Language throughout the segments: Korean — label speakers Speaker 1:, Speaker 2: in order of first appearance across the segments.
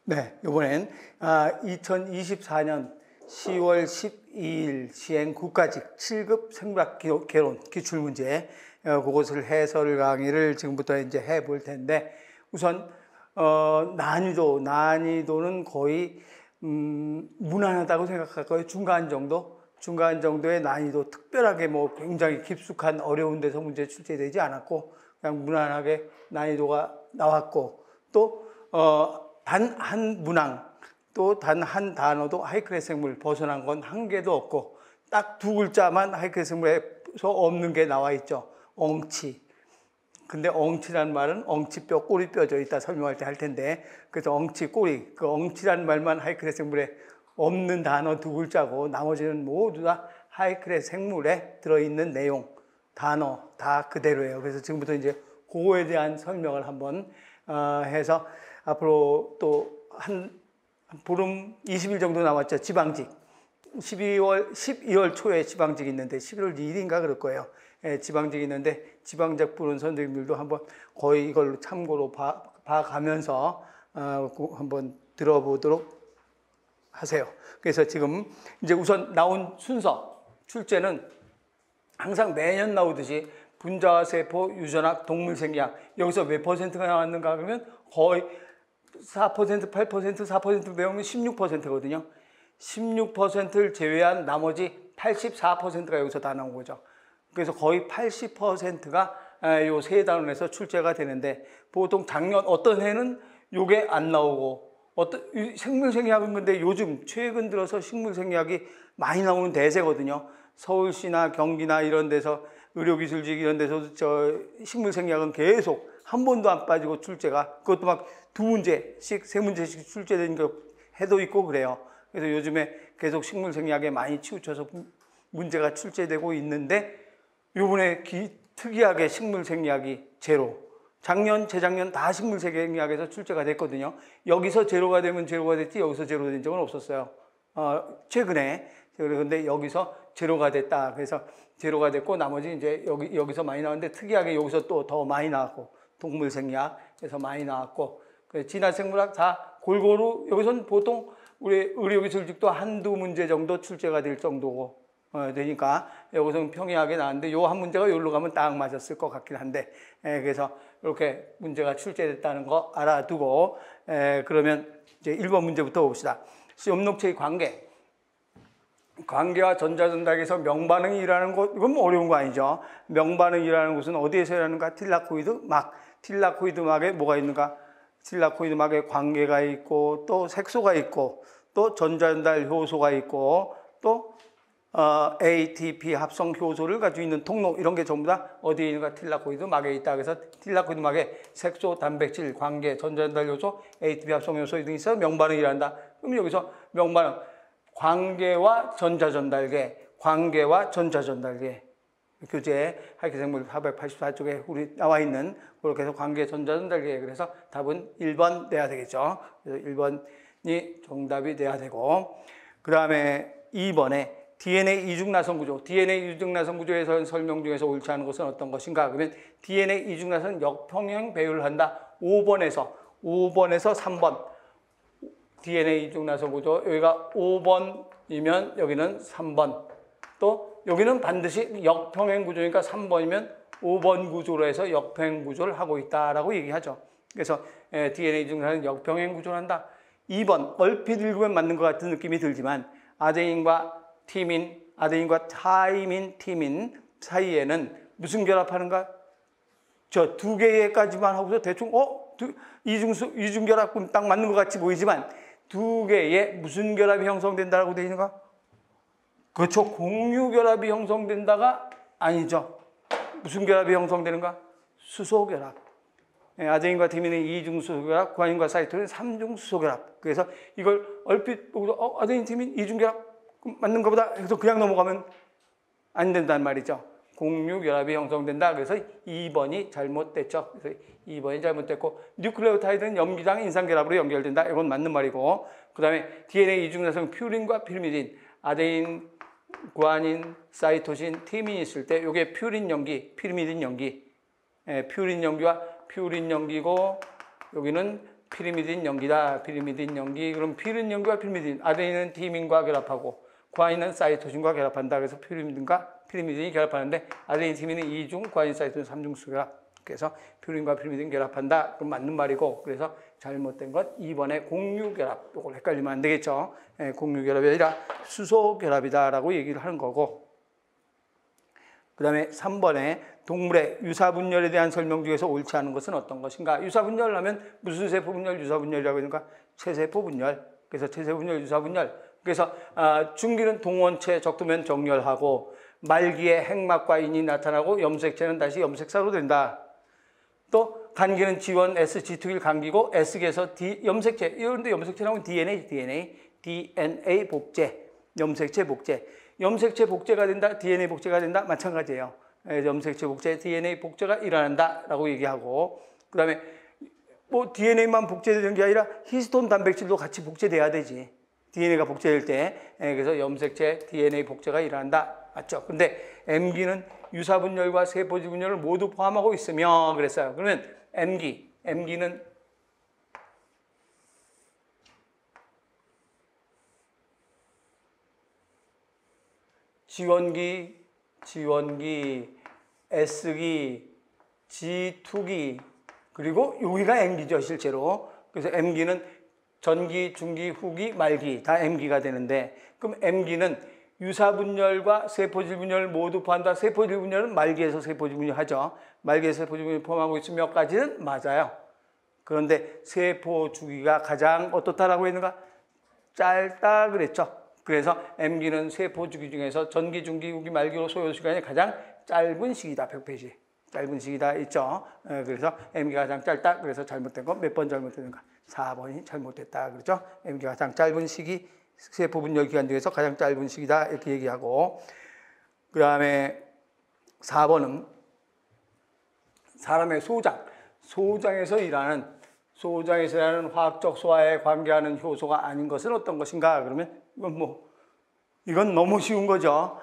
Speaker 1: 네, 이번엔 2024년 10월 12일 시행 국가직 7급 생물학 개론 기출문제 그것을 해설 강의를 지금부터 이제 해볼 텐데 우선 난이도는 거의 무난하다고 생각할 거예요. 중간 정도의 난이도, 특별하게 뭐 굉장히 깊숙한 어려운 데서 문제 출제되지 않았고 그냥 무난하게 난이도가 나왔고 또 단 한 문항 또 단 한 단어도 하이크레스 생물 벗어난 건 한 개도 없고 딱 두 글자만 하이크레스 생물에서 없는 게 나와 있죠. 엉치. 근데 엉치란 말은 엉치뼈, 꼬리뼈죠. 이따 설명할 때 할 텐데. 그래서 엉치, 꼬리. 그 엉치란 말만 하이크레스 생물에 없는 단어 두 글자고 나머지는 모두 다 하이크레스 생물에 들어있는 내용, 단어 다 그대로예요. 그래서 지금부터 이제 그거에 대한 설명을 한번 해서 앞으로 또 한 보름 20일 정도 남았죠. 지방직. 12월 초에 지방직이 있는데 11월 2일인가 그럴 거예요. 예, 지방직이 있는데 지방직 보는 선생님들도 한번 거의 이걸 참고로 봐가면서 한번 들어보도록 하세요. 그래서 지금 이제 우선 나온 순서, 출제는 항상 매년 나오듯이 분자세포, 유전학, 동물생리학 여기서 몇 퍼센트가 나왔는가 그러면 거의 4%, 8%, 4% 배우면 16%거든요. 16%를 제외한 나머지 84%가 여기서 다 나온 거죠. 그래서 거의 80%가 요 세 단원에서 출제가 되는데 보통 작년 어떤 해는 요게 안 나오고 생물생리학은 근데 요즘 최근 들어서 식물생리학이 많이 나오는 대세거든요. 서울시나 경기나 이런 데서 의료기술직 이런 데서 식물생리학은 계속 한 번도 안 빠지고 출제가 그것도 막 두 문제씩 세 문제씩 출제된 거 해도 있고 그래요. 그래서 요즘에 계속 식물생리학에 많이 치우쳐서 문제가 출제되고 있는데 요번에 특이하게 식물생리학이 제로. 작년, 재작년 다 식물생리학에서 출제가 됐거든요. 여기서 제로가 되면 제로가 됐지 여기서 제로 된 적은 없었어요. 최근에. 그런데 여기서 제로가 됐다. 그래서 제로가 됐고 나머지 이제 여기서 많이 나왔는데 특이하게 여기서 또 더 많이 나왔고 동물생리학에서 많이 나왔고 진화생물학 다 골고루 여기서는 보통 우리 의료기술직도 한두 문제 정도 출제가 될 정도고 되니까 여기서는 평이하게 나왔는데 요 한 문제가 여기로 가면 딱 맞았을 것 같긴 한데 그래서 이렇게 문제가 출제됐다는 거 알아두고 그러면 이제 1번 문제부터 봅시다. 엽록체의 관계와 전자전달에서 명반응이 일어나는 것, 이건 뭐 어려운 거 아니죠. 명반응이 일어나는 곳은 어디에서 일어나는가? 틸라코이드 막. 틸라코이드 막에 뭐가 있는가? 틸라코이드 막에 관계가 있고, 또 색소가 있고, 또 전자전달 효소가 있고, 또 ATP 합성 효소를 가지고 있는 통로, 이런 게 전부 다 어디에 있는가? 틸라코이드 막에 있다. 그래서 틸라코이드 막에 색소, 단백질, 관계, 전자전달 효소, ATP 합성 효소 등이 있어서 명반응이 일어난다. 그럼 여기서 명반응. 관계와 전자전달계, 교재 하이크생물 484쪽에 우리 나와 있는 그렇게 해서 관계 전자전달계. 그래서 답은 1번 내야 되겠죠. 그래서 1번이 정답이 돼야 되고 그 다음에 2번에 DNA 이중나선 구조. DNA 이중나선 구조에서 설명 중에서 옳지 않은 것은 어떤 것인가? 그러면 DNA 이중나선 역평행 배율을 한다. 5번에서 3번. DNA 이중나선 구조, 여기가 5번이면 여기는 3번. 또 여기는 반드시 역평행 구조니까 3번이면 5번 구조로 해서 역평행 구조를 하고 있다라고 얘기하죠. 그래서 DNA 이중나선 역평행 구조를 한다. 2번, 얼핏 읽으면 맞는 것 같은 느낌이 들지만 아데닌과 타이민, 티민 사이에는 무슨 결합하는가? 저 두 개까지만 하고서 대충 이중결합 딱 맞는 것 같이 보이지만 두 개의 무슨 결합이 형성된다라고 되어 있는가? 그렇죠. 공유결합이 형성된다가 아니죠. 무슨 결합이 형성되는가? 수소결합. 아데닌과 티민은 2중수소결합, 구아닌과 사이토는 3중수소결합. 그래서 이걸 얼핏 보고서 아데닌, 티민 2중결합 맞는 것보다 해서 그냥 넘어가면 안 된다는 말이죠. 공유결합이 형성된다. 그래서 2번이 잘못됐죠. 그래서 2번이 잘못됐고 뉴클레오타이드는 염기장 인산결합으로 연결된다. 이건 맞는 말이고 그 다음에 DNA 이중나선 퓨린과 피리미딘, 아데닌, 구아닌, 사이토신, 티민이 있을 때 이게 퓨린 연기, 피리미딘 연기 퓨린 연기와 퓨린 연기고 여기는 피리미딘 염기다. 피리미딘 염기. 그럼 필은 염기와 피리미딘. 아데닌은 티민과 결합하고 구아닌은 사이토신과 결합한다. 그래서 피리미딘이 결합하는데 아데닌, 티민은 2중, 구아닌, 사이토신 3중 수결합. 그래서 퓨린과 피리미딘 결합한다. 그럼 맞는 말이고, 그래서 잘못된 것 2번의 공유결합. 이걸 헷갈리면 안 되겠죠. 공유결합이 아니라 수소결합이다라고 얘기를 하는 거고. 그 다음에 3번에 동물의 유사분열에 대한 설명 중에서 옳지 않은 것은 어떤 것인가? 유사분열 하면 무슨 세포분열, 유사분열이라고 하는가? 체세포분열. 그래서 체세분열, 유사분열. 그래서 중기는 동원체, 적두면 정렬하고 말기에 핵막과 인이 나타나고 염색체는 다시 염색사로 된다. 또 간기는 G1, S, G2일 간기고 S기에서 염색체, 이런데 염색체라면 DNA 복제, 염색체 복제. 염색체 복제가 된다, DNA 복제가 된다, 마찬가지예요. 염색체 복제, DNA 복제가 일어난다라고 얘기하고, 그 다음에 뭐 DNA만 복제되는 게 아니라 히스톤 단백질도 같이 복제돼야 되지. DNA가 복제될 때, 그래서 염색체 DNA 복제가 일어난다. 맞죠? 근데 M기는 유사분열과 세포질 분열을 모두 포함하고 있으며 그랬어요. 그러면 M기는 G1기, S기, G2기, 그리고 여기가 M기죠, 실제로. 그래서 M기는 전기, 중기, 후기, 말기 다 M기가 되는데, 그럼 M기는 유사분열과 세포질 분열을 모두 포함한다. 세포질 분열은 말기에서 세포질 분열하죠. 말기에서 세포질 분열 포함하고 있으면 몇 가지는 맞아요. 그런데 세포 주기가 가장 어떻다라고 했는가? 짧다 그랬죠. 그래서 M기는 세포 주기 중에서 전기, 중기, 후기, 말기로 소요 시간이 가장 짧은 시기다. 100페이지. 짧은 시기다 있죠. 그래서 M기가 가장 짧다. 그래서 잘못된 건 몇 번 잘못됐는가? 4번이 잘못됐다. 그렇죠? M기가 가장 짧은 시기, 세포 분열 기간 중에서 가장 짧은 시기다. 이렇게 얘기하고, 그 다음에 4번은 사람의 소장에서 일하는 화학적 소화에 관계하는 효소가 아닌 것은 어떤 것인가? 그러면 이건 너무 쉬운 거죠.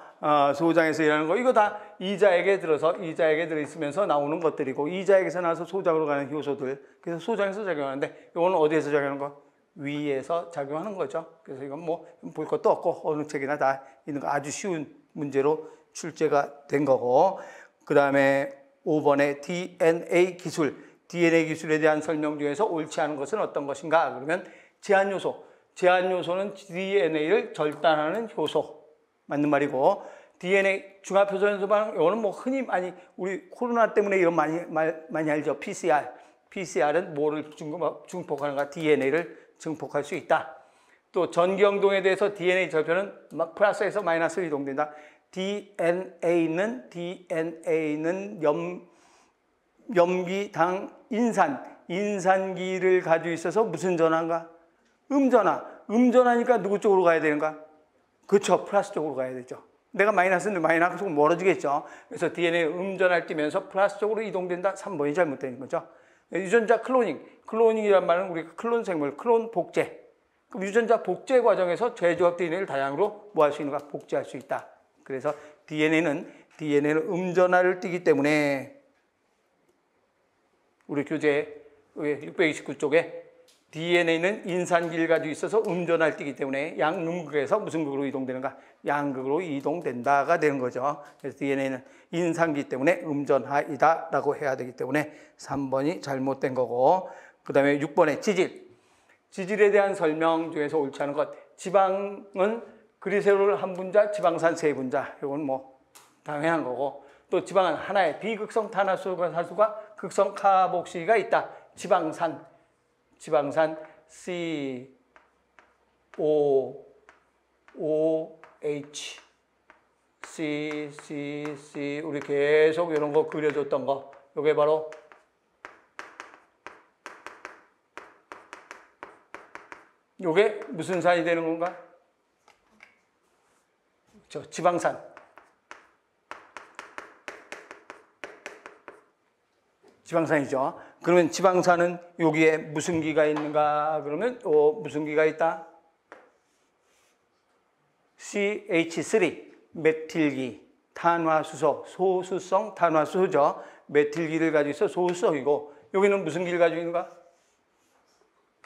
Speaker 1: 소장에서 일하는 거. 이거 다 이자액에 들어있으면서 나오는 것들이고, 이자액에서 나와서 소장으로 가는 효소들. 그래서 소장에서 작용하는데, 이거는 어디에서 작용하는 거? 위에서 작용하는 거죠. 그래서 이건 볼 것도 없고, 어느 책이나 다 있는 거 아주 쉬운 문제로 출제가 된 거고, 그 다음에 5번의 DNA 기술에 대한 설명 중에서 옳지 않은 것은 어떤 것인가? 그러면 제한요소는 DNA를 절단하는 효소. 맞는 말이고, DNA 중합효소 연소 반응, 이거는 흔히 우리 코로나 때문에 이런 많이 알죠. PCR은 뭐를 증폭하는가? DNA를 증폭할 수 있다. 또 전기영동에 대해서 DNA 절편은 플러스에서 마이너스로 이동된다. DNA는 염기당 인산기를 가지고 있어서 무슨 전환가? 음전하니까 누구 쪽으로 가야 되는가? 그렇죠. 플러스 쪽으로 가야 되죠. 내가 마이너스인데 마이너스로 멀어지겠죠. 그래서 DNA 음전할 뛰면서 플러스 쪽으로 이동된다. 3번이 잘못된 거죠. 유전자 클로닝이란 말은 우리가 클론 생물, 클론 복제. 그럼 유전자 복제 과정에서 재조합 DNA를 다양으로 뭐 할 수 있는가? 복제할 수 있다. 그래서 DNA는 음전화를 띠기 때문에 우리 교재 629쪽에 DNA는 인산기를 가지고 있어서 음전화를 띠기 때문에 양음극에서 무슨 극으로 이동되는가? 양극으로 이동된다가 되는 거죠. 그래서 DNA는 인산기 때문에 음전하이다 라고 해야 되기 때문에 3번이 잘못된 거고, 그 다음에 6번의 지질에 대한 설명 중에서 옳지 않은 것. 지방은 그리세롤 한 분자, 지방산 세 분자. 이건 당연한 거고, 또 지방은 하나의 비극성 탄화수소가 사수가 극성 카복시가 있다. 지방산 COOH C 우리 계속 이런 거 그려줬던 거, 이게 바로 이게 무슨 산이 되는 건가? 지방산이죠. 그러면 지방산은 여기에 무슨 기가 있는가? 그러면 무슨 기가 있다? CH3 메틸기, 탄화수소, 소수성 탄화수소죠. 메틸기를 가지고 있어 소수성이고, 여기는 무슨 기를 가지고 있는가?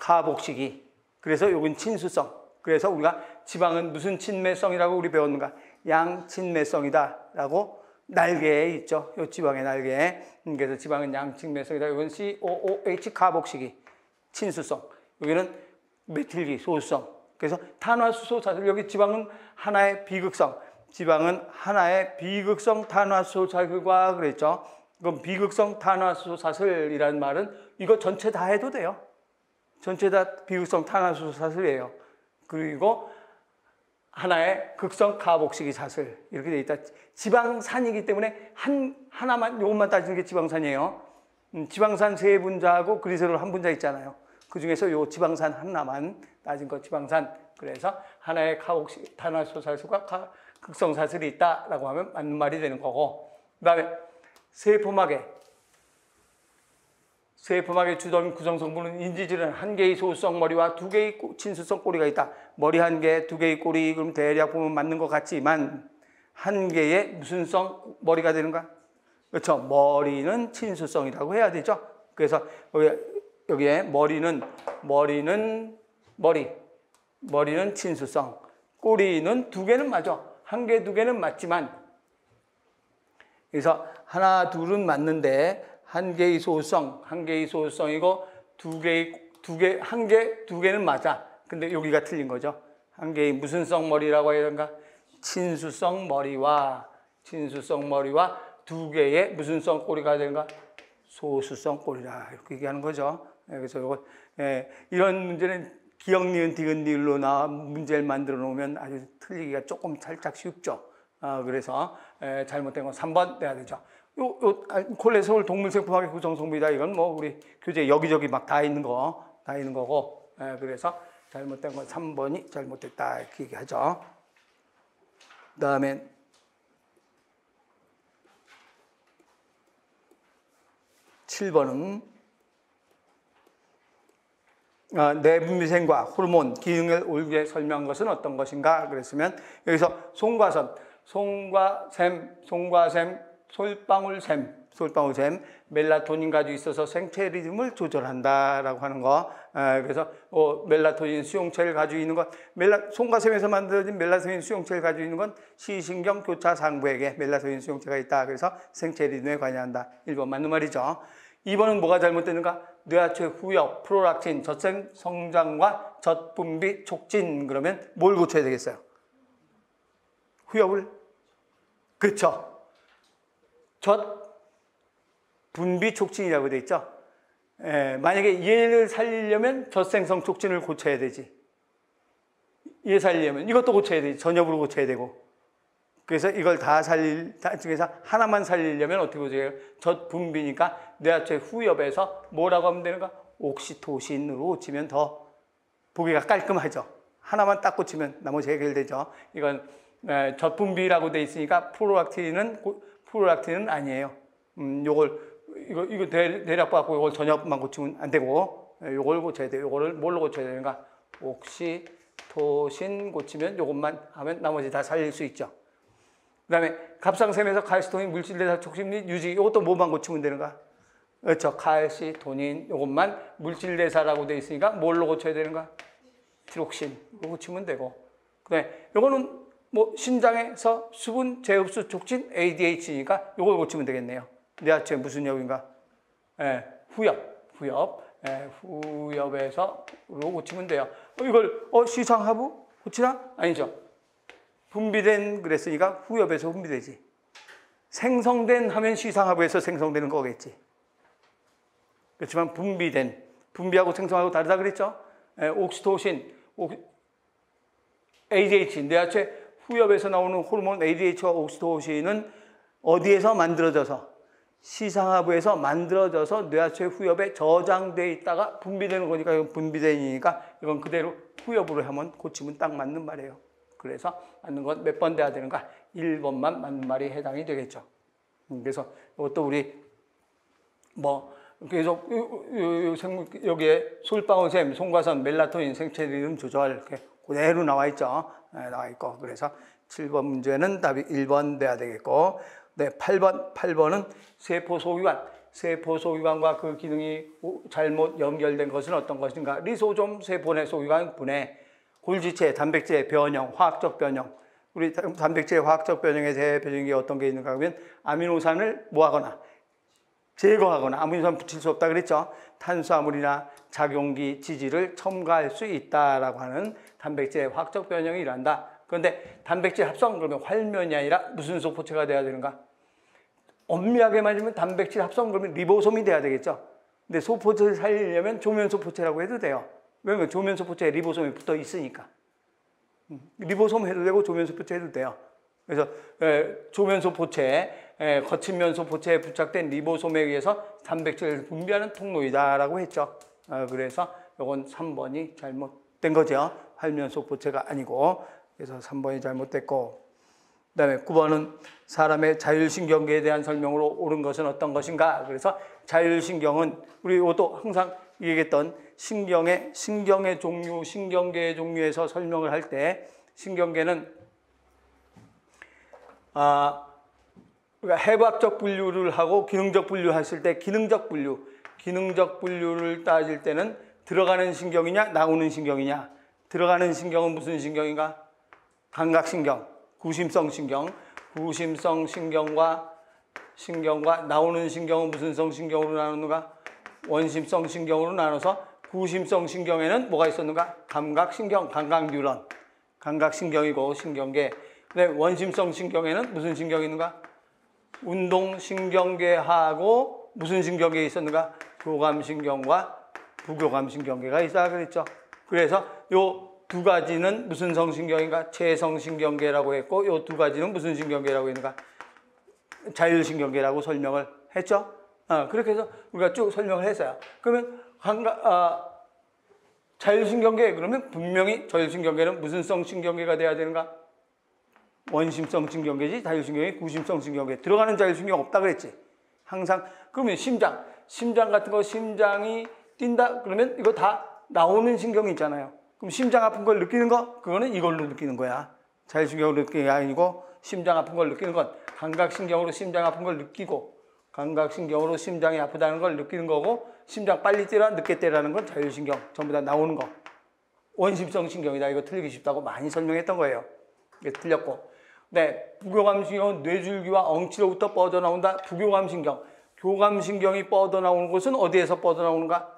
Speaker 1: 카복식이. 그래서 여긴 친수성. 그래서 우리가 지방은 무슨 친매성이라고 우리 배웠는가? 양친매성이다라고 날개에 있죠. 이 지방의 날개에. 그래서 지방은 양친매성이다. 이건 COOH 카복식이 친수성. 여기는 메틸기 소수성. 그래서 탄화수소 사슬. 여기 지방은 하나의 비극성. 지방은 하나의 비극성 탄화수소 사슬과 그랬죠. 그럼 비극성 탄화수소 사슬이라는 말은 이거 전체 다 해도 돼요. 전체 다 비극성 탄화수소 사슬이에요. 그리고 하나의 극성 카복식이 사슬 이렇게 돼 있다. 지방산이기 때문에 하나만 요것만 따지는 게 지방산이에요. 지방산 세 분자하고 그리세롤 한 분자 있잖아요. 그 중에서 요 지방산 하나만 따진 거 지방산. 그래서 하나의 카복식 탄화수소 사슬과 극성 사슬이 있다라고 하면 맞는 말이 되는 거고. 그다음에 세포막의 주된 구성성분은 인지질은 한 개의 소수성 머리와 두 개의 친수성 꼬리가 있다. 머리 한 개, 두 개의 꼬리, 그럼 대략 보면 맞는 것 같지만 한 개의 무슨 성 머리가 되는가? 그렇죠. 머리는 친수성이라고 해야 되죠. 그래서 여기에 머리는 친수성, 꼬리는 두 개는 맞아. 한 개, 두 개는 맞지만 그래서 하나, 둘은 맞는데 한 개의 소수성이고 한 개, 두 개는 맞아. 근데 여기가 틀린 거죠. 한 개의 무슨 성 머리라고 해야 되는가? 친수성 머리와 두 개의 무슨 성 꼬리가 되는가? 소수성 꼬리라. 이렇게 얘기하는 거죠. 그래서 이거 이런 문제는 기억 니은 디귿 니을로 나와 문제를 만들어 놓으면 아주 틀리기가 조금 살짝 쉽죠. 그래서 잘못된 건 3번 돼야 되죠. 콜레스테롤 동물세포막의 구성성분이다. 이건 뭐 우리 교재 여기저기 막 다 있는 거고. 그래서 잘못된 건 3번이 잘못됐다 이렇게 얘기하죠. 그다음에 (7번은) 내분비생과 호르몬 기능을 옳게 설명한 것은 어떤 것인가 그랬으면 여기서 송과샘, 솔방울샘, 멜라토닌 가지고 있어서 생체 리듬을 조절한다라고 하는 거. 그래서 멜라토닌 수용체를 가지고 있는 것, 송과샘에서 만들어진 멜라토닌 수용체를 가지고 있는 건 시신경 교차 상부에게 멜라토닌 수용체가 있다. 그래서 생체 리듬에 관여한다. 1번 맞는 말이죠. 2번은 뭐가 잘못되는가? 뇌하체 후엽, 프로락틴, 젖생 성장과 젖분비 촉진. 그러면 뭘 고쳐야 되겠어요? 후엽을? 그렇죠. 젖 분비 촉진이라고 되어 있죠. 만약에 얘를 살리려면 젖생성 촉진을 고쳐야 되지. 얘 살리려면 이것도 고쳐야 되지. 전엽으로 고쳐야 되고. 그래서 이걸 다 중에서 하나만 살리려면 어떻게 고쳐야 돼요? 젖 분비니까 뇌하체 후엽에서 뭐라고 하면 되는가? 옥시토신으로 고치면 더 보기가 깔끔하죠. 하나만 딱 고치면 나머지 해결되죠. 이건 젖 분비라고 되어 있으니까 프로락틴은 아니에요. 이거 대략 받고 이걸 전엽만 고치면 안 되고, 이걸 고쳐야 돼요. 이거를 뭘로 고쳐야 되는가? 옥시토신 고치면 이것만 하면 나머지 다 살릴 수 있죠. 그 다음에 갑상샘에서 칼시토닌 물질대사 촉진 및 유지, 이것도 뭐만 고치면 되는가? 그렇죠. 칼시토닌, 이것만 물질대사라고 되어 있으니까 뭘로 고쳐야 되는가? 티록신, 이거 고치면 되고. 그 다음에 이거는 뭐 신장에서 수분 재흡수 촉진 ADH니까 이걸 고치면 되겠네요. 뇌하체 무슨 엽인가? 후엽에서 고치면 돼요. 이걸 시상하부 고치나? 아니죠. 분비된 그랬으니까 후엽에서 분비되지. 생성된 하면 시상하부에서 생성되는 거겠지. 그렇지만 분비하고 생성하고 다르다 그랬죠. 옥시토신, ADH, 뇌하체 후엽에서 나오는 호르몬 ADH와 옥시토신은 어디에서 만들어져서? 시상하부에서 만들어져서 뇌하체 후엽에 저장되어 있다가 분비되는 거니까 이건 분비되니까 이건 그대로 후엽으로 하면 고치면 딱 맞는 말이에요. 그래서 맞는 건 몇 번 돼야 되는가? 1번만 맞는 말이 해당이 되겠죠. 그래서 이것도 우리 그래서 여기에 솔방울샘, 송과선, 멜라토닌, 생체 리듬 조절 이렇게 그대로 나와 있죠. 나와 있고. 그래서 7번 문제는 답이 1번 돼야 되겠고. 네, 8번은 세포 소유관. 세포 소유관과 그 기능이 잘못 연결된 것은 어떤 것인가? 리소좀 세포 내 소유관 분해, 골지체, 단백질 변형, 화학적 변형. 우리 단백질의 화학적 변형에 대표적인 게 어떤 게 있는가 하면 아미노산을 뭐하거나 제거하거나, 아미노산 붙일 수 없다 그랬죠. 탄수화물이나 작용기 지질을 첨가할 수 있다라고 하는 단백질의 화학적 변형이 일어난다. 그런데 단백질 합성 그러면 활면이 아니라 무슨 소포체가 돼야 되는가? 엄밀하게 말하면 단백질 합성 그러면 리보솜이 돼야 되겠죠. 근데 소포체를 살리려면 조면소포체라고 해도 돼요. 왜냐면 조면소포체에 리보솜이 붙어 있으니까. 리보솜 해도 되고 조면소포체 해도 돼요. 그래서 조면소포체, 거친 면소포체에 부착된 리보솜에 의해서 단백질을 분비하는 통로이다라고 했죠. 그래서 이건 3번이 잘못된 거죠. 활면소포체가 아니고. 그래서 3번이 잘못됐고, 그 다음에 9번은 사람의 자율신경계에 대한 설명으로 옳은 것은 어떤 것인가. 그래서 자율신경은 우리 이것도 항상 얘기했던 신경의 종류, 신경계의 종류에서 설명을 할 때 신경계는 그러니까 해부학적 분류를 하고 기능적 분류 했을 때 기능적 분류를 따질 때는 들어가는 신경이냐 나오는 신경이냐. 들어가는 신경은 무슨 신경인가? 감각신경, 구심성 신경과 나오는 신경은 무슨 성 신경으로 나누는가? 원심성 신경으로 나눠서 구심성 신경에는 뭐가 있었는가? 감각신경, 감각뉴런, 감각신경이고 신경계. 근데 원심성 신경에는 무슨 신경이 있는가? 운동신경계하고 무슨 신경계 있었는가? 교감신경과 부교감신경계가 있다 그랬죠. 그래서 요 두 가지는 무슨 성신경인가? 체성신경계라고 했고, 요 두 가지는 무슨 신경계라고 했는가? 자율신경계라고 설명을 했죠. 그렇게 해서 우리가 쭉 설명을 했어요. 그러면 자율신경계 그러면 분명히 자율신경계는 무슨 성 신경계가 돼야 되는가? 원심성 신경계지. 자율신경이 구심성 신경계. 들어가는 자율신경 없다 그랬지. 항상. 그러면 심장 같은 거, 심장이 뛴다 그러면 이거 다 나오는 신경이 있잖아요. 그럼 심장 아픈 걸 느끼는 거? 그거는 이걸로 느끼는 거야. 자율신경으로 느끼는 게 아니고 심장 아픈 걸 느끼는 건 감각신경으로 심장 아픈 걸 느끼고, 감각신경으로 심장이 아프다는 걸 느끼는 거고, 심장 빨리 뛰라 늦게 뛰라는 건 자율신경 전부 다 나오는 거. 원심성 신경이다. 이거 틀리기 쉽다고 많이 설명했던 거예요. 이게 틀렸고. 네, 부교감신경은 뇌줄기와 엉치로부터 뻗어나온다. 부교감신경. 교감신경이 뻗어나오는 곳은 어디에서 뻗어나오는가?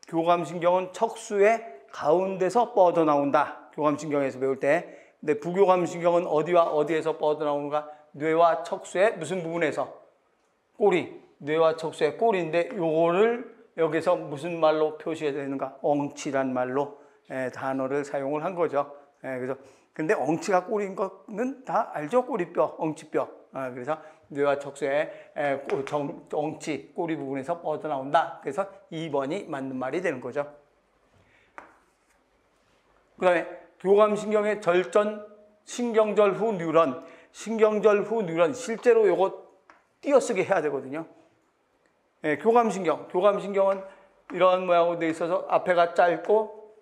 Speaker 1: 교감신경은 척수의 가운데서 뻗어나온다. 교감신경에서 배울 때. 근데 부교감신경은 어디와 어디에서 뻗어나오는가? 뇌와 척수의 무슨 부분에서? 꼬리. 뇌와 척수의 꼬리인데 요거를 여기서 무슨 말로 표시해야 되는가? 엉치란 말로 단어를 사용을 한 거죠. 그래서 근데 엉치가 꼬리인 거는 다 알죠? 꼬리뼈, 엉치뼈. 그래서 뇌와 척수의 엉치, 꼬리 부분에서 뻗어나온다. 그래서 2번이 맞는 말이 되는 거죠. 그 다음에 교감신경의 절전, 신경절 후 뉴런. 신경절 후 뉴런. 실제로 요거 띄어쓰기 해야 되거든요. 교감신경은 이런 모양으로 되어 있어서 앞에가 짧고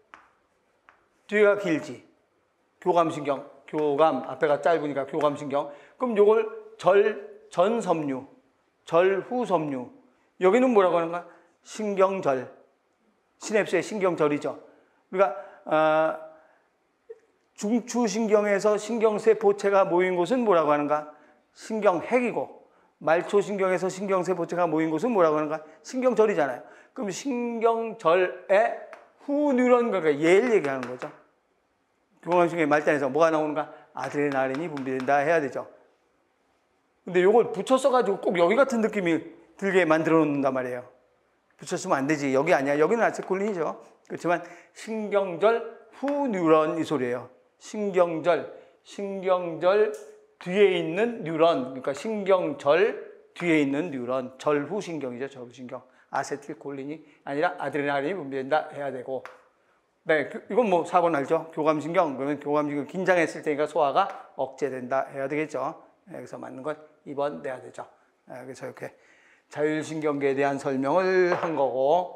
Speaker 1: 뒤에가 길지. 교감신경, 앞에가 짧으니까 교감신경. 그럼 요걸 전섬유, 절후섬유. 여기는 뭐라고 하는가? 신경절. 시냅스의 신경절이죠. 그러니까 중추신경에서 신경세포체가 모인 곳은 뭐라고 하는가? 신경핵이고, 말초신경에서 신경세포체가 모인 곳은 뭐라고 하는가? 신경절이잖아요. 그럼 신경절의 후뉴런, 그러니까 얘를 얘기하는 거죠. 교감신경의 말단에서 뭐가 나오는가? 아드레날린이 분비된다 해야 되죠. 근데 요걸 붙였어가지고 꼭 여기 같은 느낌이 들게 만들어 놓는단 말이에요. 붙였으면 안 되지. 여기 아니야. 여기는 아세콜린이죠. 그렇지만 신경절 후뉴런 이 소리예요. 신경절 뒤에 있는 뉴런, 그러니까 신경절 뒤에 있는 뉴런, 절후신경이죠. 절후신경. 아세틸콜린이 아니라 아드레날린이 분비된다 해야 되고. 네, 이건 뭐 4번 알죠? 교감신경. 그러면 교감신경 긴장했을 때니까 소화가 억제된다 해야 되겠죠. 여기서 맞는 건 2번 내야 되죠. 그래서 이렇게 자율신경계에 대한 설명을 한 거고,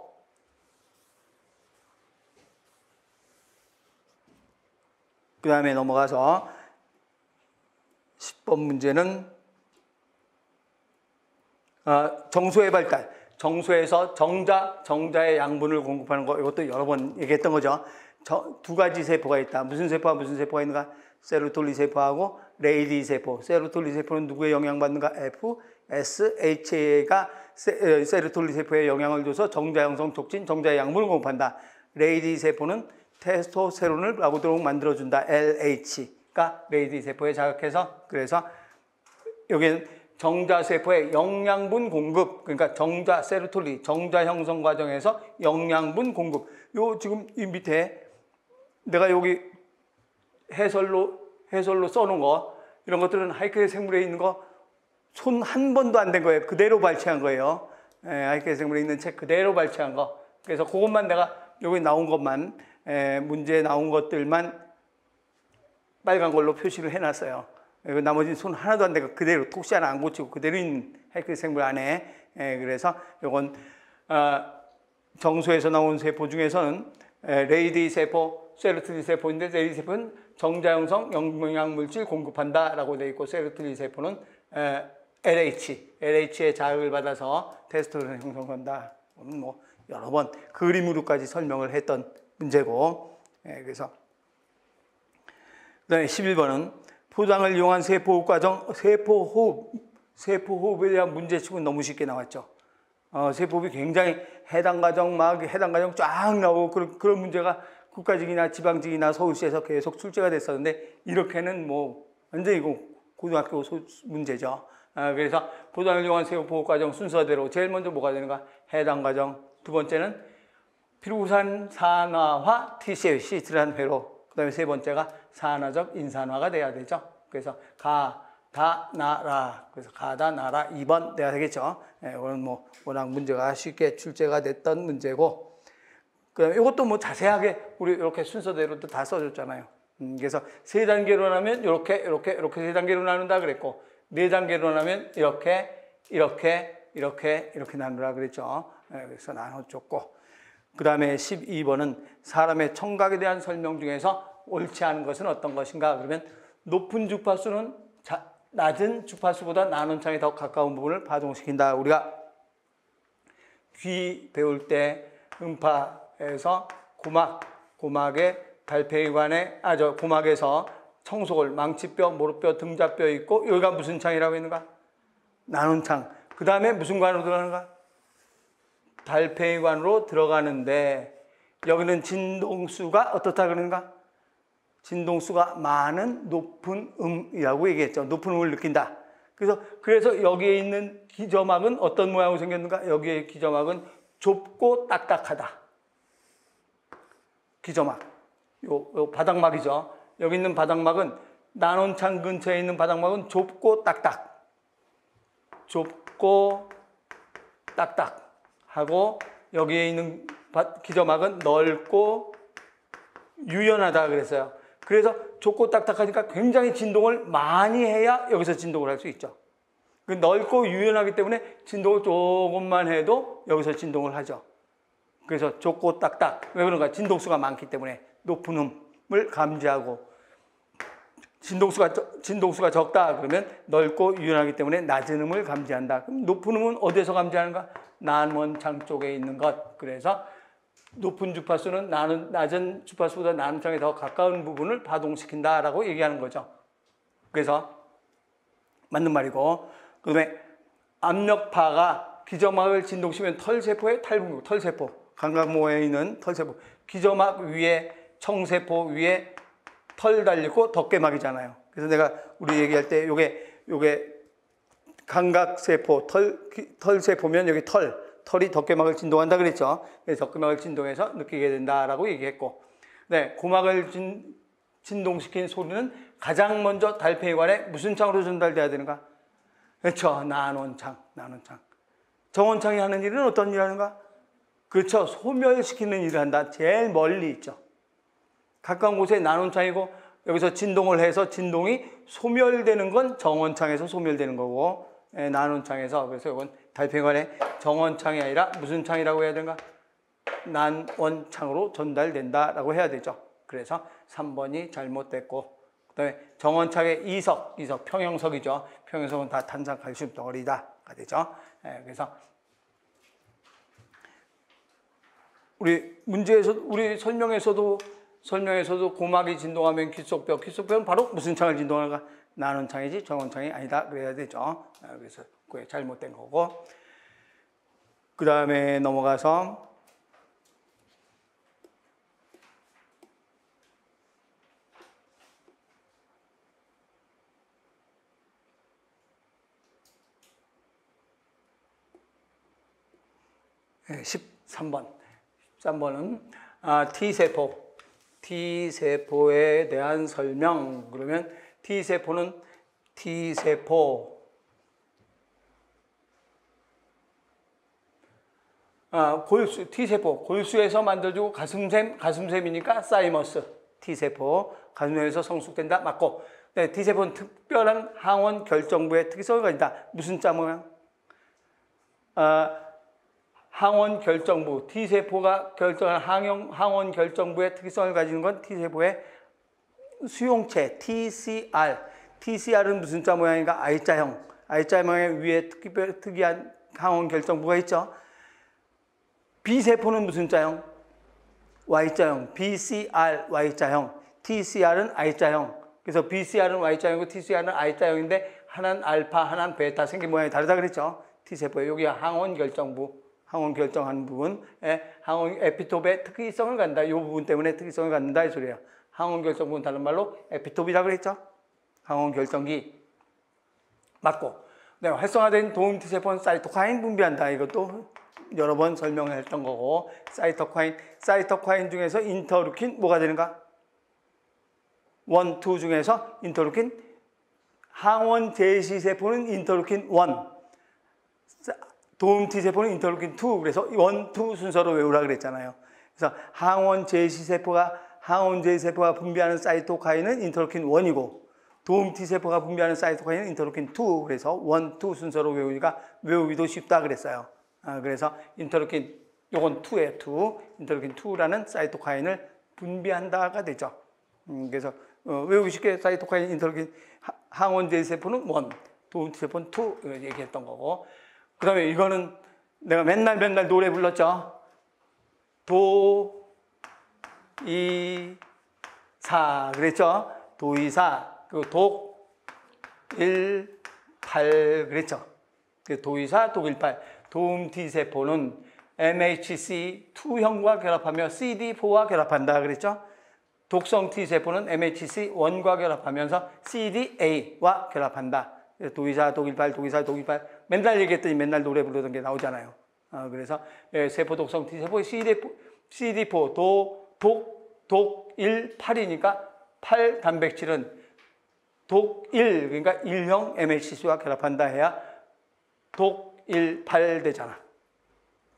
Speaker 1: 그 다음에 넘어가서 10번 문제는 정수의 발달. 정수에서 정자의 양분을 공급하는 거, 이것도 여러 번 얘기했던 거죠. 두 가지 세포가 있다. 무슨 세포와 무슨 세포가 있는가? 세로톨리 세포하고 레이디 세포. 세로톨리 세포는 누구의 영향받는가? FSHA가 세로톨리 세포에 영향을 줘서 정자 형성 촉진, 정자의 양분을 공급한다. 레이디 세포는 테스토스테론을 나오도록 만들어준다. LH가 레이디 세포에 자극해서, 그래서 여기는 정자세포의 영양분 공급, 그러니까 세로톨리, 정자 형성 과정에서 영양분 공급. 요 지금 이 밑에 내가 여기 해설로 써놓은 거, 이런 것들은 하이크의 생물에 있는 거 손 한 번도 안 댄 거예요. 그대로 발췌한 거예요. 하이크의 생물에 있는 책 그대로 발췌한 거. 그래서 그것만 내가 여기 나온 것만, 문제에 나온 것들만 빨간 걸로 표시를 해놨어요. 나머지는 손 하나도 안 되고 그대로 톡시 하나 안 고치고 그대로 있는 하이크 생물 안에. 그래서 이건 정수에서 나온 세포 중에서는 레이디 세포, 세로톨리 세포인데, 레이디 세포는 정자 형성 영양물질 공급한다라고 되어 있고, 세로톨리 세포는 LH의 자극을 받아서 테스토스테론 형성한다. 뭐 여러 번 그림으로까지 설명을 했던 문제고. 그래서 그다음에 11번은 포장을 이용한 세포호흡 과정, 세포호흡에 대한 문제치고는 너무 쉽게 나왔죠. 세포호흡이 굉장히 해당 과정 쫙 나오고 그런 문제가 국가직이나 지방직이나 서울시에서 계속 출제가 됐었는데, 이렇게는 뭐 완전히 고등학교 문제죠. 그래서 포장을 이용한 세포호흡 과정 순서대로 제일 먼저 뭐가 되는가? 해당 과정. 두 번째는 피루산 산화화 TCL 회로. 그 다음에 세 번째가 산화적 인산화가 돼야 되죠. 그래서 가다나라. 그래서 가다나라 2번 돼야 되겠죠. 이건 뭐 워낙 문제가 쉽게 출제가 됐던 문제고, 그다음에 이것도 뭐 자세하게 우리 이렇게 순서대로도 다 써줬잖아요. 그래서 세 단계로 나면 이렇게 세 단계로 나눈다 그랬고, 네 단계로 나면 이렇게 나누라 그랬죠. 그래서 나눠줬고, 그 다음에 12번은 사람의 청각에 대한 설명 중에서 옳지 않은 것은 어떤 것인가? 그러면 높은 주파수는 낮은 주파수보다 나눈창에 더 가까운 부분을 파동시킨다. 우리가 귀 배울 때 음파에서 고막의 달팽이관에 고막에서 청소골, 망치뼈, 모르뼈, 등자뼈 있고, 여기가 무슨 창이라고 했는가? 나눈창. 그 다음에 무슨 관으로 들어가는가? 달팽이관으로 들어가는데, 여기는 진동수가 어떻다 그러는가? 진동수가 많은 높은 음이라고 얘기했죠. 높은 음을 느낀다. 그래서 여기에 있는 기저막은 어떤 모양으로 생겼는가? 여기에 기저막은 좁고 딱딱하다. 기저막. 요 바닥막이죠. 여기 있는 바닥막은, 나눈창 근처에 있는 바닥막은 좁고 딱딱하고, 여기에 있는 기저막은 넓고 유연하다 그랬어요. 그래서 좁고 딱딱하니까 굉장히 진동을 많이 해야 여기서 진동을 할 수 있죠. 넓고 유연하기 때문에 진동을 조금만 해도 여기서 진동을 하죠. 그래서 좁고 딱딱. 왜 그런가? 진동수가 많기 때문에 높은 음을 감지하고, 진동수가 적다 그러면 넓고 유연하기 때문에 낮은 음을 감지한다. 그럼 높은 음은 어디에서 감지하는가? 난원창 쪽에 있는 것. 그래서 높은 주파수는 낮은 주파수보다 나눈창에 더 가까운 부분을 파동시킨다라고 얘기하는 거죠. 그래서 맞는 말이고, 그다음에 압력파가 기저막을 진동시키면 털세포의 탈분구, 털세포, 감각모에 있는 털세포, 기저막 위에 청세포 위에 털 달리고 덮개막이잖아요. 그래서 내가 우리 얘기할 때 요게 감각세포, 털세포면 여기 털이 덮개막을 진동한다 그랬죠. 그래서 덮개막을 진동해서 느끼게 된다라고 얘기했고, 네, 고막을 진동시킨 소리는 가장 먼저 달팽이관에 무슨 창으로 전달돼야 되는가? 그렇죠. 나눈창. 정원창이 하는 일은 어떤 일을 하는가? 그렇죠. 소멸시키는 일을 한다. 제일 멀리 있죠. 가까운 곳에 나눈창이고, 여기서 진동을 해서 진동이 소멸되는 건 정원창에서 소멸되는 거고, 나눈창에서. 그래서 이건 달팽이관의 정원창이 아니라 무슨 창이라고 해야 되는가? 난원창으로 전달된다라고 해야 되죠. 그래서 3번이 잘못됐고, 그 다음에 정원창의 이석, 평형석이죠. 평형석은 다 탄산칼슘 덩어리다가 되죠. 그래서 우리 문제에서 우리 설명에서도 고막이 진동하면 귓속뼈는 바로 무슨 창을 진동하는가? 나는 창이지 정원 창이 아니다 그래야 되죠. 그래서 그게 잘못된 거고. 그 다음에 넘어가서 네, 13번은 T세포에 대한 설명. 그러면 T세포는 골수에서 만들어지고 가슴샘이니까 사이머스. T세포, 가슴샘에서 성숙된다. 맞고. 네, T세포는 특별한 항원 결정부의 특이성을 가진다. 무슨 자 모양? 항원 결정부, T세포가 결정한 항원 결정부의 특이성을 가지는 건 T세포의 수용체, TCR은 무슨 자 모양인가? I자형. I자 모양의 위에 특이한 항원 결정부가 있죠. B세포는 무슨 자형? Y자형. BCR, Y자형. TCR은 I자형. 그래서 BCR은 Y자형이고 TCR은 I자형인데 하나는 알파, 하나는 베타 생긴 모양이 다르다 그랬죠. T세포에 여기 항원 결정부. 항원 결정하는 부분, 항원 에피톱의 특이성을 갖는다. 이 부분 때문에 특이성을 갖는다 이 소리예요. 항원 결정부는 다른 말로 에피톱이라고 그랬죠. 항원 결정기 맞고. 네, 활성화된 도움 T세포는 사이토카인 분비한다. 이것도 여러 번 설명했던 거고. 사이토카인 중에서 인터루킨 뭐가 되는가? 1, 2 중에서 인터루킨 항원 제시세포는 인터루킨 1. 도움 T세포는 인터루킨 2. 그래서 1, 2 순서로 외우라 그랬잖아요. 그래서 항원 제시세포가 분비하는 사이토카인은 인터루킨 1이고 도움 T세포가 분비하는 사이토카인은 인터루킨 2. 그래서 1, 2 순서로 외우니까 외우기도 쉽다 그랬어요. 그래서 인터루킨 요건 2에 2. 인터루킨 2라는 사이토카인을 분비한다가 되죠. 그래서 외우기 쉽게 사이토카인 인터루킨 항원 제시세포는 1, 도움 T세포는 2 얘기했던 거고. 그 다음에 이거는 내가 맨날 노래 불렀죠. 도, 이, 사 그랬죠. 도이사, 그리고 독, 일, 팔 그랬죠. 도이사, 독일팔. 도움 T세포는 MHC2형과 결합하며 CD4와 결합한다 그랬죠. 독성 T세포는 MHC1과 결합하면서 CDA와 결합한다. 도이사, 독일팔. 맨날 얘기했더니 맨날 노래 부르던 게 나오잖아요. 그래서 세포 독성 T세포의 CD4, 독 1, 8이니까 8 단백질은 독 1, 그러니까 1형 MHC와 결합한다 해야 독 1, 8 되잖아.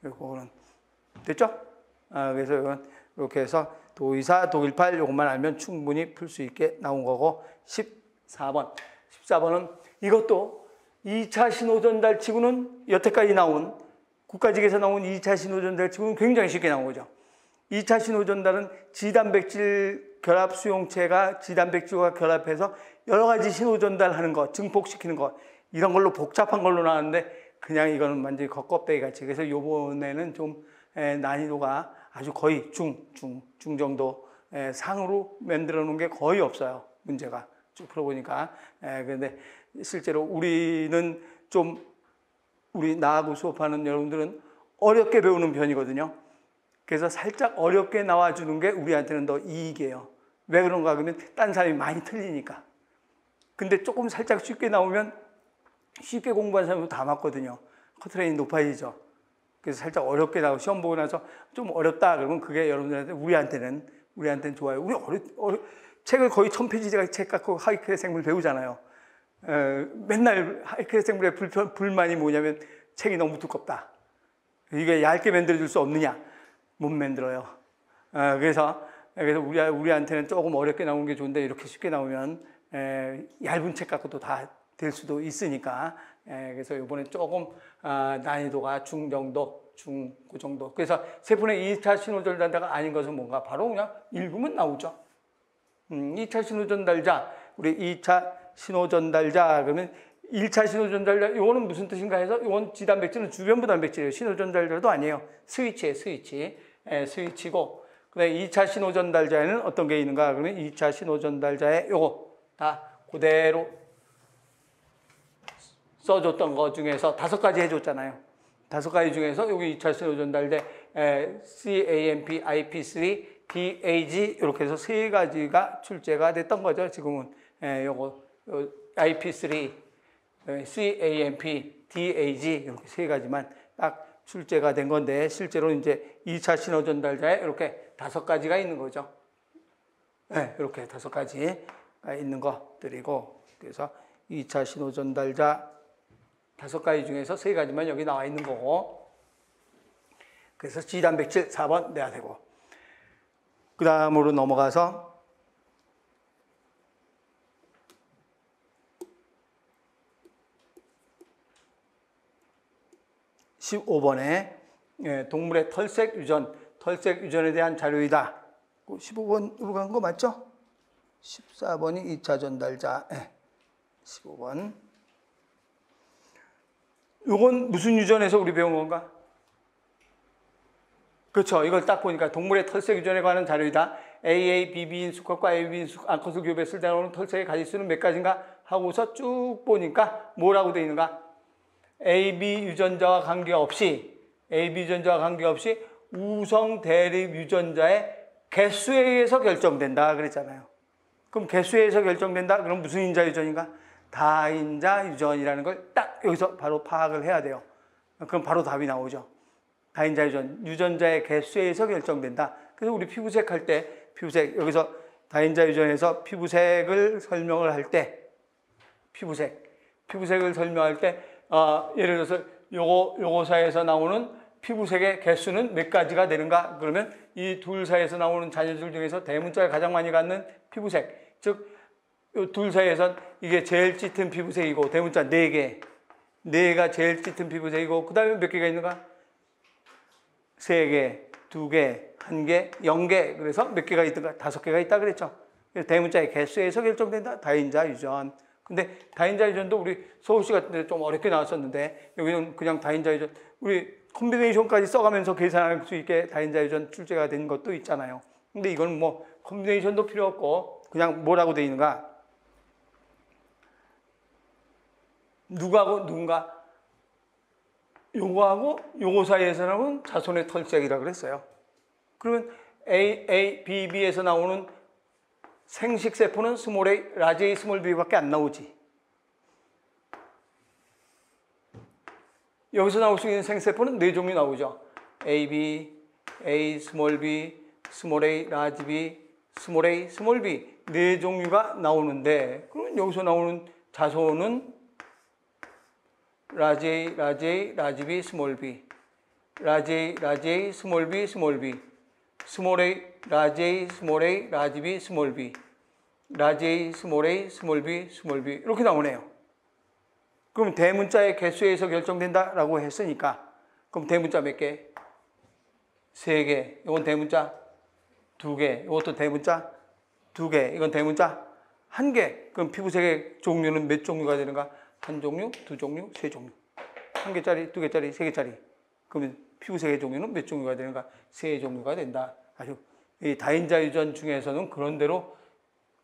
Speaker 1: 그거는 됐죠? 그래서 이건 이렇게 해서 도이사, 독일팔 요것만 알면 충분히 풀 수 있게 나온 거고. 14번은 이것도 2차 신호전달치고는 여태까지 나온 국가직에서 나온 2차 신호전달치고는 굉장히 쉽게 나온 거죠. 2차 신호전달은 지단백질 결합 수용체가 지단백질과 결합해서 여러 가지 신호전달하는 거, 증폭시키는 거 이런 걸로 복잡한 걸로 나왔는데 그냥 이거는 완전히 겉껍데기 같이. 그래서 이번에는 좀 난이도가 아주 거의 중 정도 상으로 만들어 놓은 게 거의 없어요. 문제가 쭉 풀어보니까. 그런데 실제로 우리는 좀 나하고 수업하는 여러분들은 어렵게 배우는 편이거든요. 그래서 살짝 어렵게 나와주는 게 우리한테는 더 이익이에요. 왜 그런가 그러면 딴 사람이 많이 틀리니까. 근데 조금 살짝 쉽게 나오면 쉽게 공부한 사람도 다 맞거든요. 커트레인이 높아지죠. 그래서 살짝 어렵게 나오고 시험 보고 나서 좀 어렵다 그러면 그게 여러분들한테 우리한테는 좋아요. 우리 책을 거의 1000페이지 책 갖고 하이크의 생물 배우잖아요. 맨날 하이크의 생물의 불만이 뭐냐면 책이 너무 두껍다. 이게 얇게 만들어줄 수 없느냐? 못 만들어요. 그래서 우리한테는 조금 어렵게 나오는 게 좋은데 이렇게 쉽게 나오면 얇은 책 갖고도 다 될 수도 있으니까. 그래서 이번에 조금 난이도가 중 그 정도. 그래서 세포의 2차 신호전달자가 아닌 것은 뭔가 바로 그냥 읽으면 나오죠. 2차 신호전달자, 우리 2차 신호전달자 그러면 1차 신호전달자, 이거는 무슨 뜻인가 해서, 이건 지단백질은 주변부 단백질이에요. 신호전달자도 아니에요. 스위치예요, 스위치. 스위치고, 그 다음에 2차 신호전달자에는 어떤 게 있는가? 그러면 2차 신호전달자에 요거 다 그대로 써줬던 것 중에서 5가지 해줬잖아요. 5가지 중에서 여기 2차 신호전달자 CAMP, IP3, DAG 이렇게 해서 3가지가 출제가 됐던 거죠. 지금은 요거 IP3, CAMP, DAG 이렇게 3가지만 딱 출제가 된 건데 실제로 이제 2차 신호전달자에 이렇게 5가지가 있는 거죠. 이렇게 5가지가 있는 것들이고 그래서 2차 신호전달자 5가지 중에서 3가지만 여기 나와 있는 거고 그래서 G단백질 4번 내야 되고 그 다음으로 넘어가서 15번에 동물의 털색 유전에 대한 자료이다. 15번으로 간 거 맞죠? 14번이 2차 전달자. 15번. 이건 무슨 유전에서 우리 배운 건가? 그렇죠. 이걸 딱 보니까 동물의 털색 유전에 관한 자료이다. AA, BB인 수컷과 AB인 암컷을 교배했을 때 나오는 털색의 가지수는 몇 가지인가? 하고서 쭉 보니까 뭐라고 되어 있는가? AB 유전자와 관계없이 우성 대립 유전자의 개수에 의해서 결정된다 그랬잖아요. 그럼 개수에 의해서 결정된다? 그럼 무슨 인자 유전인가? 다인자 유전이라는 걸 딱 여기서 바로 파악을 해야 돼요. 그럼 바로 답이 나오죠. 다인자 유전자의 개수에 의해서 결정된다. 그래서 우리 피부색 할 때 여기서 다인자 유전에서 피부색을 설명을 할 때 피부색을 설명할 때 예를 들어서 요거 사이에서 나오는 피부색의 개수는 몇 가지가 되는가? 그러면 이 둘 사이에서 나오는 자녀들 중에서 대문자가 가장 많이 갖는 피부색, 즉 이 둘 사이에선 이게 제일 짙은 피부색이고 대문자 4개가 제일 짙은 피부색이고 그 다음에 몇 개가 있는가? 3개, 2개, 1개, 0개 그래서 몇 개가 있던가? 5개가 있다 그랬죠. 대문자의 개수에서 결정된다. 다인자 유전. 근데 다인자 유전도 우리 서울시 같은 데 좀 어렵게 나왔었는데 여기는 그냥 다인자 유전 우리 콤비네이션까지 써가면서 계산할 수 있게 다인자 유전 출제가 된 것도 있잖아요. 근데 이건 뭐 콤비네이션도 필요 없고 그냥 뭐라고 돼 있는가? 누구하고 누군가 요거하고 요거 사이에서 나오는 자손의 털색이라고 그랬어요. 그러면 A, B, B에서 나오는 생식세포는 스몰 a, 라지 A, 스몰 b밖에 안 나오지. 여기서 나올 수 있는 생세포는 4종류 나오죠. AB, A, 스몰 b, 스몰 a, 라지 B, 스몰 a, 스몰 b 4종류가 나오는데 그러면 여기서 나오는 자손은 라지 A, 라지 A, 라지 B, 스몰 b 라지 A, 라지 A, 스몰 b, 스몰 b 스몰 a, 라지 A, 스몰 a, 라지 B, 스몰 b 라지 A, 스몰 a, 스몰 b, 스몰 b 이렇게 나오네요. 그럼 대문자의 개수에 의해서 결정된다라고 했으니까 그럼 대문자 몇 개? 3개. 이건 대문자 2개. 이것도 대문자 2개. 이건 대문자 1개. 그럼 피부색의 종류는 몇 종류가 되는가? 1종류, 2종류, 3종류. 1개짜리, 2개짜리, 3개짜리. 그러면 피부색의 종류는 몇 종류가 되는가? 3종류가 된다. 아주 이 다인자 유전 중에서는 그런 대로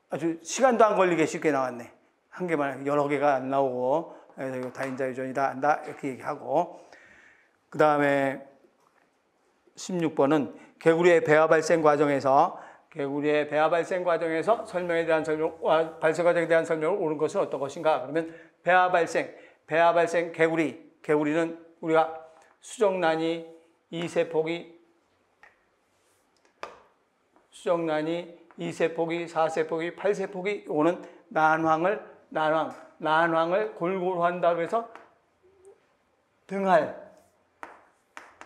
Speaker 1: 아주 시간도 안 걸리게 쉽게 나왔네. 한 개만 여러 개가 안 나오고 그래서 이거 다인자 유전이다 한다 이렇게 얘기하고 그 다음에 16번은 개구리의 배아 발생 과정에서 설명에 대한 발생 과정에 대한 설명을 옳은 것은 어떤 것인가? 그러면 배아 발생 개구리는 우리가 수정란이 2세포기 4세포기, 8세포기 이거는 난황을 골고루 한다고 해서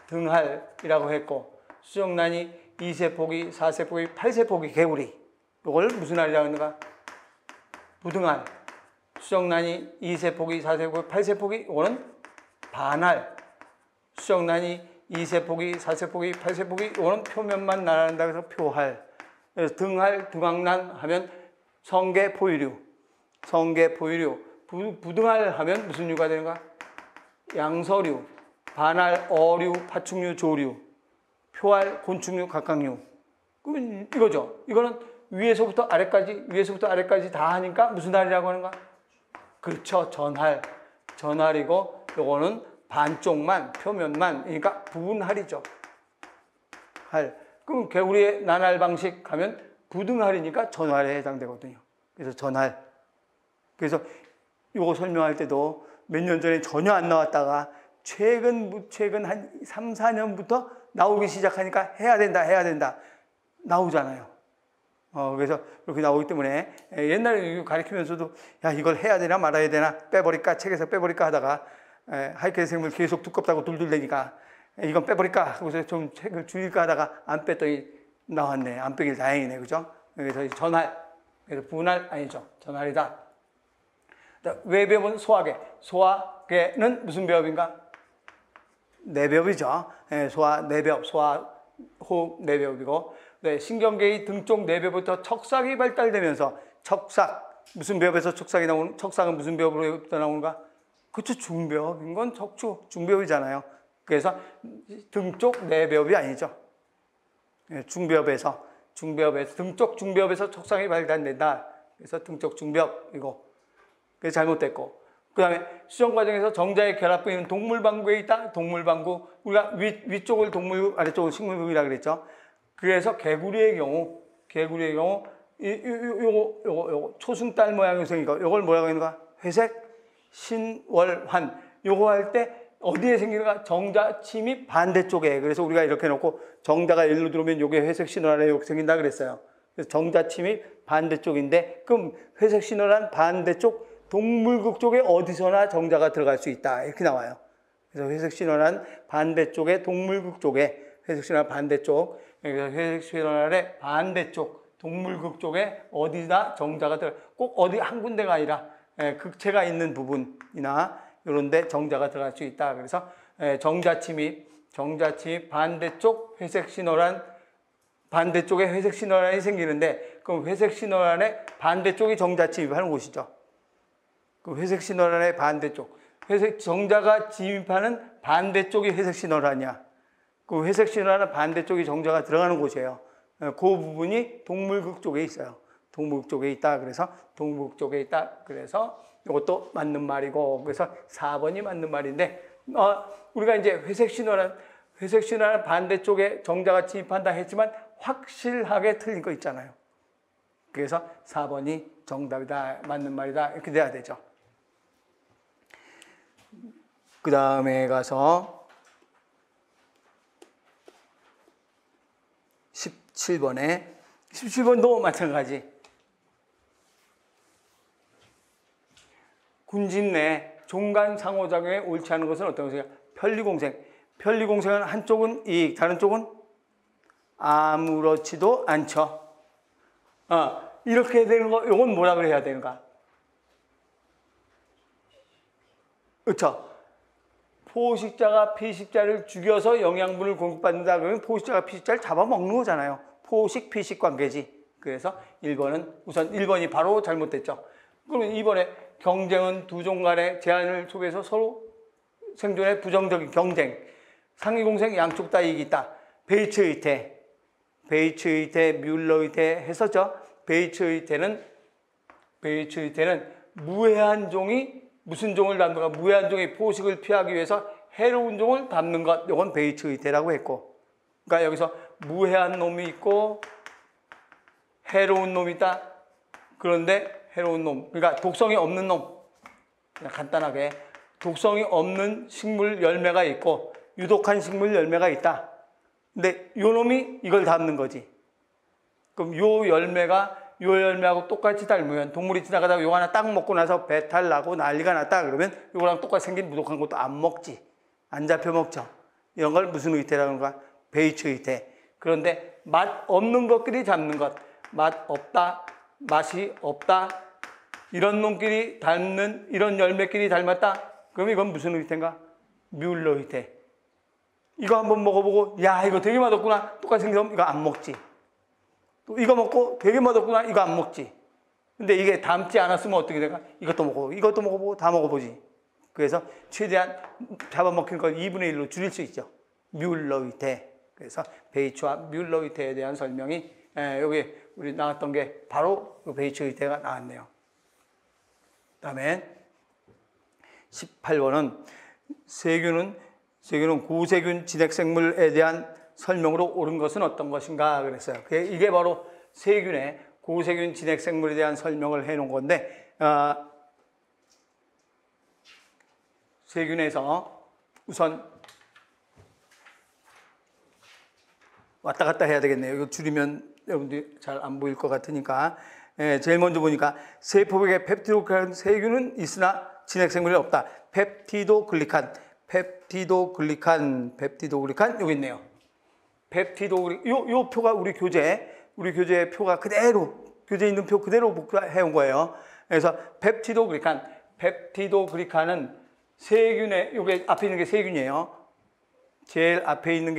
Speaker 1: 등할이라고 했고 수정란이 2세포기, 4세포기, 8세포기 개구리 이걸 무슨 할이라고 하는가? 부등할. 수정란이 2세포기, 4세포기, 8세포기 이거는 반할. 수정란이 2세포기, 4세포기, 8세포기 이거는 표면만 나란다 그래서 표할. 그래서 등할, 등황란 하면 성계 포유류, 부등할 하면 무슨 류가 되는가? 양서류, 반할, 어류, 파충류, 조류, 표할, 곤충류, 각각류. 그러면 이거죠. 이거는 위에서부터 아래까지 다 하니까 무슨 할이라고 하는가? 그렇죠. 전할. 전할이고 요거는 반쪽만, 표면만, 그러니까 부분할이죠. 할. 그럼 개구리의 난할 방식 하면 부등할이니까 전할에 해당되거든요. 그래서 전할. 그래서 요거 설명할 때도 몇 년 전에 전혀 안 나왔다가 최근 한 3, 4년부터 나오기 시작하니까 해야 된다. 나오잖아요. 그래서 그렇게 나오기 때문에 옛날에 가르치면서도 야, 이걸 해야 되나 말아야 되나 빼버릴까 책에서 빼버릴까 하다가 하이케 생물 계속 두껍다고 둘둘대니까 이건 빼버릴까 하고서 좀 책을 줄일까 하다가 안 뺐더니 나왔네. 안 빼길 다행이네. 그죠? 그래서 전할. 그래서 분할 아니죠. 전할이다. 외배업은 소화계. 소화계는 무슨 배업인가? 내배업이죠. 소화, 내배업, 소화, 호흡, 내배업이고, 네, 신경계의 등쪽 내배부터 척삭이 발달되면서 척삭, 무슨 배업에서 척삭이 나오는, 척삭은 무슨 배업으로 나오는가? 그쵸, 중배업인 건 척추, 중배업이잖아요. 그래서 등쪽 내배업이 아니죠. 중배업에서, 등쪽 중배업에서 척삭이 발달된다. 그래서 등쪽 중배업이고, 그게 잘못됐고, 그 다음에 수정 과정에서 정자의 결합부위는 동물방구에 있다. 동물방구. 우리가 위쪽을 동물, 아래쪽을 식물부위라 그랬죠. 그래서 개구리의 경우, 요거 초승달 모양의 생긴 거, 요걸 뭐라고 하는가? 회색, 신월환. 요거 할 때 어디에 생기는가? 정자 침입 반대쪽에. 그래서 우리가 이렇게 놓고 정자가 일로 들어오면 요게 회색 신월환에 이렇게 생긴다 그랬어요. 그래서 정자 침입 반대쪽인데, 그럼 회색 신월환 반대쪽 동물극 쪽에 어디서나 정자가 들어갈 수 있다. 이렇게 나와요. 그래서 회색신월한 반대쪽에 동물극 쪽에 회색신월 반대쪽, 그래서 회색신월의 반대쪽 동물극 쪽에 어디나 정자가 들어. 꼭 어디 한 군데가 아니라 극체가 있는 부분이나 이런 데 정자가 들어갈 수 있다. 그래서 정자 침입 반대쪽 회색신월한 반대쪽에 회색신월한이 생기는데, 그럼 회색신월한의 반대쪽이 정자 침입하는 곳이죠. 그 회색신월한의 반대쪽, 정자가 침입하는 반대쪽이 회색신월한이야. 그 회색신월한 반대쪽이 정자가 들어가는 곳이에요. 그 부분이 동물극 쪽에 있어요. 동물극 쪽에 있다. 그래서 동물극 쪽에 있다. 그래서 이것도 맞는 말이고, 그래서 4번이 맞는 말인데, 우리가 이제 회색신월한 반대쪽에 정자가 침입한다 했지만 확실하게 틀린 거 있잖아요. 그래서 4번이 정답이다, 맞는 말이다, 이렇게 돼야 되죠. 그 다음에 가서 17번도 마찬가지. 군집 내 종간 상호작용에 옳지 않은 것은 어떤 것이냐? 편리공생. 편리공생은 한쪽은 이익, 다른 쪽은 아무렇지도 않죠. 이렇게 되는 거, 이건 뭐라 그래야 되는가? 그렇죠. 포식자가 피식자를 죽여서 영양분을 공급받는다 그러면 포식자가 피식자를 잡아먹는 거잖아요. 포식, 피식 관계지. 그래서 1번은 우선 1번이 바로 잘못됐죠. 그러면 2번에 경쟁은 두 종 간의 제한을 초래해서 서로 생존에 부정적인 경쟁. 상위공생 양쪽 다 이익이 있다. 베이츠의태, 뮬러의태 했었죠. 베이츠의태는 무해한 종이 무슨 종을 담는가? 무해한 종이 포식을 피하기 위해서 해로운 종을 담는 것. 이건 베이츠의태라고 했고. 그러니까 여기서 무해한 놈이 있고 해로운 놈이 있다. 그런데 해로운 놈, 그러니까 독성이 없는 놈. 그냥 간단하게 독성이 없는 식물 열매가 있고 유독한 식물 열매가 있다. 근데 요 놈이 이걸 담는 거지. 그럼 요 열매하고 똑같이 닮으면 동물이 지나가다가 요거 하나 딱 먹고 나서 배탈 나고 난리가 났다 그러면 요거랑 똑같이 생긴 무독한 것도 안 먹지. 안 잡혀 먹죠. 이런 걸 무슨 의태라는 거야? 베이츠 의태. 그런데 맛 없는 것끼리 잡는 것. 맛 없다, 맛이 없다. 이런 놈끼리 닮는, 이런 열매끼리 닮았다. 그럼 이건 무슨 의태인가? 뮬러 의태. 이거 한번 먹어보고 야 이거 되게 맛없구나. 똑같이 생겨서 이거 안 먹지. 또 이거 먹고 되게 맛없구나. 이거 안 먹지. 근데 이게 닮지 않았으면 어떻게 될까? 이것도 먹어보고 이것도 먹어보고 다 먹어보지. 그래서 최대한 잡아먹힌 걸 2분의 1로 줄일 수 있죠. 뮬러위테. 그래서 베이츠와 뮬러위테에 대한 설명이 여기 우리 나왔던 게 바로 베이츠위테가 나왔네요. 그다음에 18번은 세균은 고세균 진핵생물에 대한 설명으로 옳은 것은 어떤 것인가 그랬어요. 이게 바로 세균의 고세균 진핵생물에 대한 설명을 해놓은 건데 세균에서 우선 왔다 갔다 해야 되겠네요. 이거 줄이면 여러분들이 잘 안 보일 것 같으니까 제일 먼저 보니까 세포백에 펩티도글리칸 세균은 있으나 진핵생물이 없다. 펩티도글리칸 여기 있네요. 요 표가 우리 교재 표가 그대로 교재에 있는 표 그대로 해온 거예요. 그래서 펩티도글리칸은 세균의 요게 앞에 있는 게 세균이에요. 제일 앞에 있는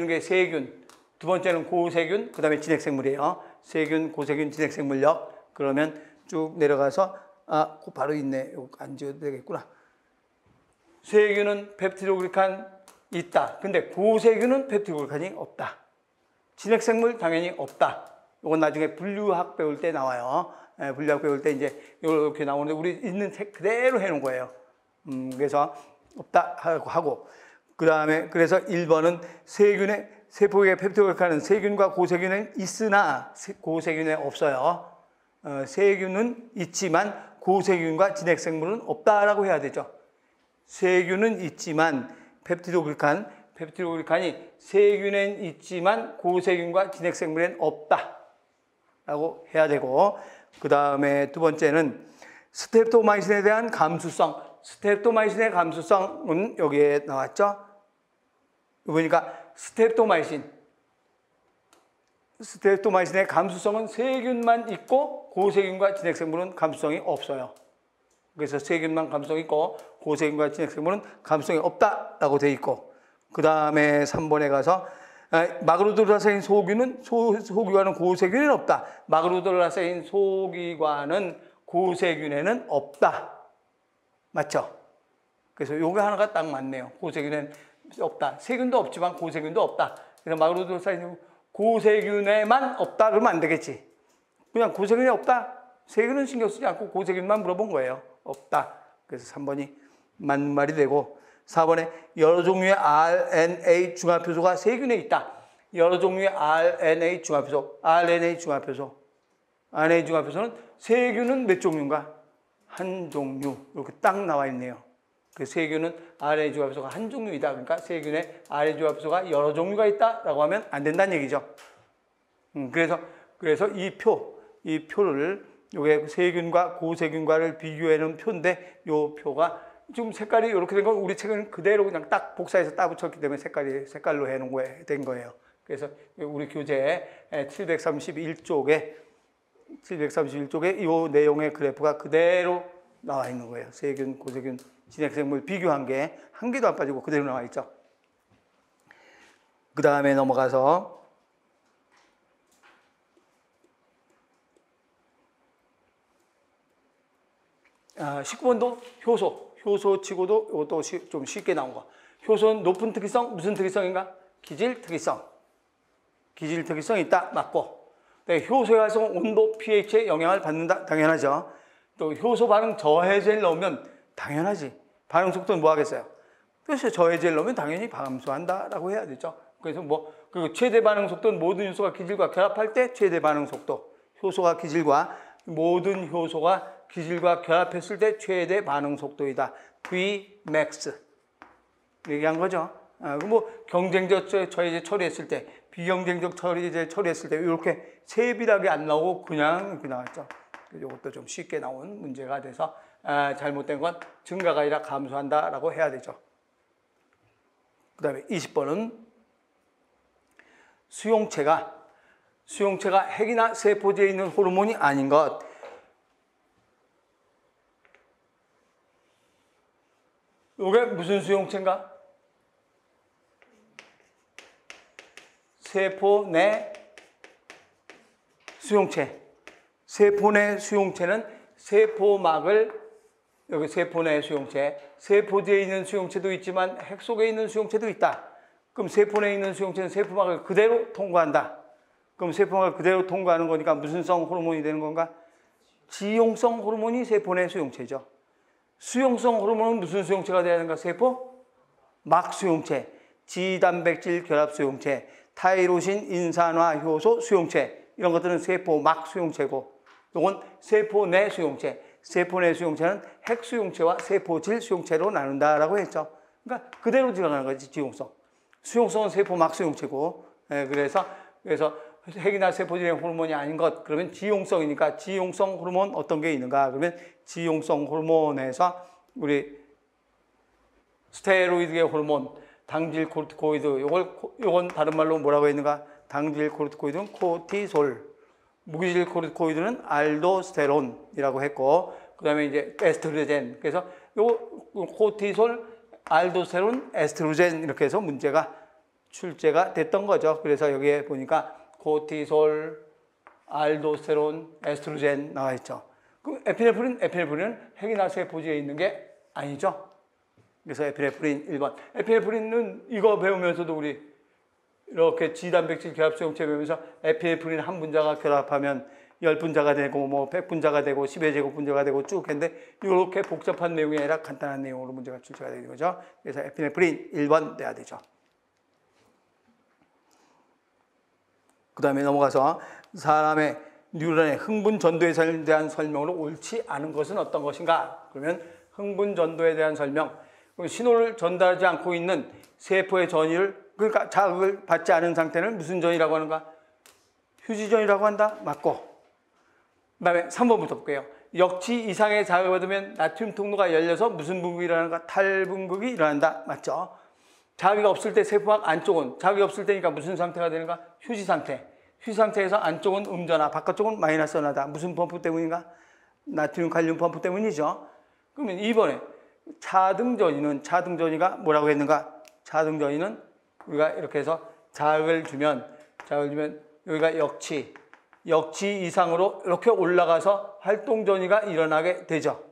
Speaker 1: 게 세균, 두 번째는 고세균, 그 다음에 진핵생물이에요. 세균, 고세균, 진핵생물력. 그러면 쭉 내려가서 바로 있네. 이거 안 지워도 되겠구나. 세균은 펩티도글리칸 있다. 근데 고세균은 펩티도글리칸이 없다. 진핵생물 당연히 없다. 이건 나중에 분류학 배울 때 나와요. 분류학 배울 때 이제 이렇게 나오는데 우리 있는 책 그대로 해놓은 거예요. 그래서 없다 하고 그 다음에 그래서 1번은 세균의 세포의 펩티도글리칸은 세균과 고세균은 있으나 고세균에 없어요. 세균은 있지만 고세균과 진핵생물은 없다라고 해야 되죠. 세균은 있지만 펩티도글리칸이 세균엔 있지만 고세균과 진핵생물엔 없다라고 해야 되고 그 다음에 두 번째는 스트եպ토마이신에 대한 감수성. 스트եպ토마이신의 감수성은 여기에 나왔죠. 보니까 스트եպ토마이신의 감수성은 세균만 있고 고세균과 진핵생물은 감수성이 없어요. 그래서 세균만 감수성이 있고 고세균과 진핵생물은 감수성이 없다라고 돼 있고 그 다음에 3번에 가서 마그로돌라세인 소기관은 고세균에는 없다. 마그로돌라세인 소기관은 고세균에는 없다. 맞죠? 그래서 요게 하나가 딱 맞네요. 고세균에는 없다. 세균도 없지만 고세균도 없다. 그래서 마그로돌라세인 고세균에만 없다 그러면 안 되겠지. 그냥 고세균이 없다. 세균은 신경 쓰지 않고 고세균만 물어본 거예요. 없다. 그래서 3번이 맞는 말이 되고 4번에 여러 종류의 RNA 중화표소가 세균에 있다. 여러 종류의 RNA 중화표소. RNA 중화표소는 세균은 몇 종류인가? 한 종류. 이렇게 딱 나와 있네요. 그 세균은 RNA 중화표소가 한 종류이다. 그러니까 세균에 RNA 중화표소가 여러 종류가 있다라고 하면 안 된다는 얘기죠. 그래서 이 표를 요게 세균과 고세균과를 비교해 놓은 표인데 요 표가 지금 색깔이 이렇게 된 건 우리 책은 그대로 그냥 딱 복사해서 따 붙였기 때문에 색깔로 해 놓은 거에 된 거예요. 그래서 우리 교재 731쪽에 이 내용의 그래프가 그대로 나와 있는 거예요. 세균, 고세균, 진핵생물 비교한 게 한 개도 안 빠지고 그대로 나와 있죠. 그 다음에 넘어가서 19번도 효소 치고도 이것도 좀 쉽게 나온 거. 효소는 높은 특이성, 무슨 특이성인가? 기질 특이성이 있다. 맞고. 네, 효소의 활성은 온도, pH에 영향을 받는다. 당연하죠. 또 효소 반응 저해제를 넣으면 당연하지. 반응 속도는 뭐 하겠어요? 그래서 저해제를 넣으면 당연히 감소한다라고 해야 되죠. 그래서 그리고 최대 반응 속도는 모든 효소가 기질과 결합할 때 최대 반응 속도. 모든 효소가 기질과 결합했을 때 최대 반응 속도이다. Vmax. 얘기한 거죠. 경쟁적 저해제 처리했을 때, 비경쟁적 저해제 처리했을 때 이렇게 세밀하게 안 나오고 그냥 이렇게 나왔죠. 이것도 좀 쉽게 나온 문제가 돼서 잘못된 건 증가가 아니라 감소한다라고 해야 되죠. 그 다음에 20번은 수용체가 핵이나 세포제에 있는 호르몬이 아닌 것. 이게 무슨 수용체인가? 세포 내 수용체. 세포 내 수용체는 세포막을, 여기 세포 내 수용체, 세포지에 있는 수용체도 있지만 핵 속에 있는 수용체도 있다. 그럼 세포 내에 있는 수용체는 세포막을 그대로 통과한다. 그럼 세포막을 그대로 통과하는 거니까 무슨 성 호르몬이 되는 건가? 지용성 호르몬이 세포 내 수용체죠. 수용성 호르몬은 무슨 수용체가 돼야 되는가? 세포 막 수용체, 지단백질 결합 수용체, 타이로신 인산화 효소 수용체, 이런 것들은 세포 막 수용체고, 이건 세포 내 수용체. 세포 내 수용체는 핵 수용체와 세포질 수용체로 나눈다라고 했죠. 그러니까 그대로 들어가는 거지, 지용성. 수용성은 세포 막 수용체고, 그래서 핵이나 세포질의 호르몬이 아닌 것, 그러면 지용성이니까 지용성 호르몬 어떤 게 있는가? 그러면 지용성 호르몬에서 우리 스테로이드계 호르몬, 당질 코르티코이드, 요건 다른 말로 뭐라고 했는가? 당질 코르티코이드는 코티솔, 무기질 코르티코이드는 알도스테론이라고 했고, 그 다음에 이제 에스트로겐. 그래서 요 코티솔, 알도스테론, 에스트로겐 이렇게 해서 문제가 출제가 됐던 거죠. 그래서 여기에 보니까 코티솔, 알도스테론, 에스트로겐 나와 있죠. 그럼 에피네프린은 핵이나 세포지에 있는 게 아니죠. 그래서 에피네프린 1번. 에피네프린은 이거 배우면서도 우리 이렇게 지단백질 결합 수용체 배우면서 에피네프린 한 분자가 결합하면 10분자가 되고 뭐 100분자가 되고 10의 제곱분자가 되고 쭉 했는데 이렇게 복잡한 내용이 아니라 간단한 내용으로 문제가 출제가 되는 거죠. 그래서 에피네프린 1번 돼야 되죠. 그 다음에 넘어가서 사람의 뉴런의 흥분 전도에 대한 설명으로 옳지 않은 것은 어떤 것인가? 그러면 흥분 전도에 대한 설명. 신호를 전달하지 않고 있는 세포의 전이를, 그러니까 자극을 받지 않은 상태는 무슨 전이라고 하는가? 휴지전이라고 한다? 맞고. 그 다음에 3번부터 볼게요. 역치 이상의 자극을 받으면 나트륨 통로가 열려서 무슨 분극이 일어나는가? 탈분극이 일어난다. 맞죠? 자극이 없을 때 세포막 안쪽은, 자극이 없을 때니까 무슨 상태가 되는가? 휴지 상태. 휴지 상태에서 안쪽은 음전화, 바깥쪽은 마이너스 전화다. 무슨 펌프 때문인가? 나트륨 칼륨 펌프 때문이죠. 그러면 2번에 차등전이가 뭐라고 했는가? 차등전이는 우리가 이렇게 해서 자극을 주면 여기가 역치 이상으로 이렇게 올라가서 활동전이가 일어나게 되죠.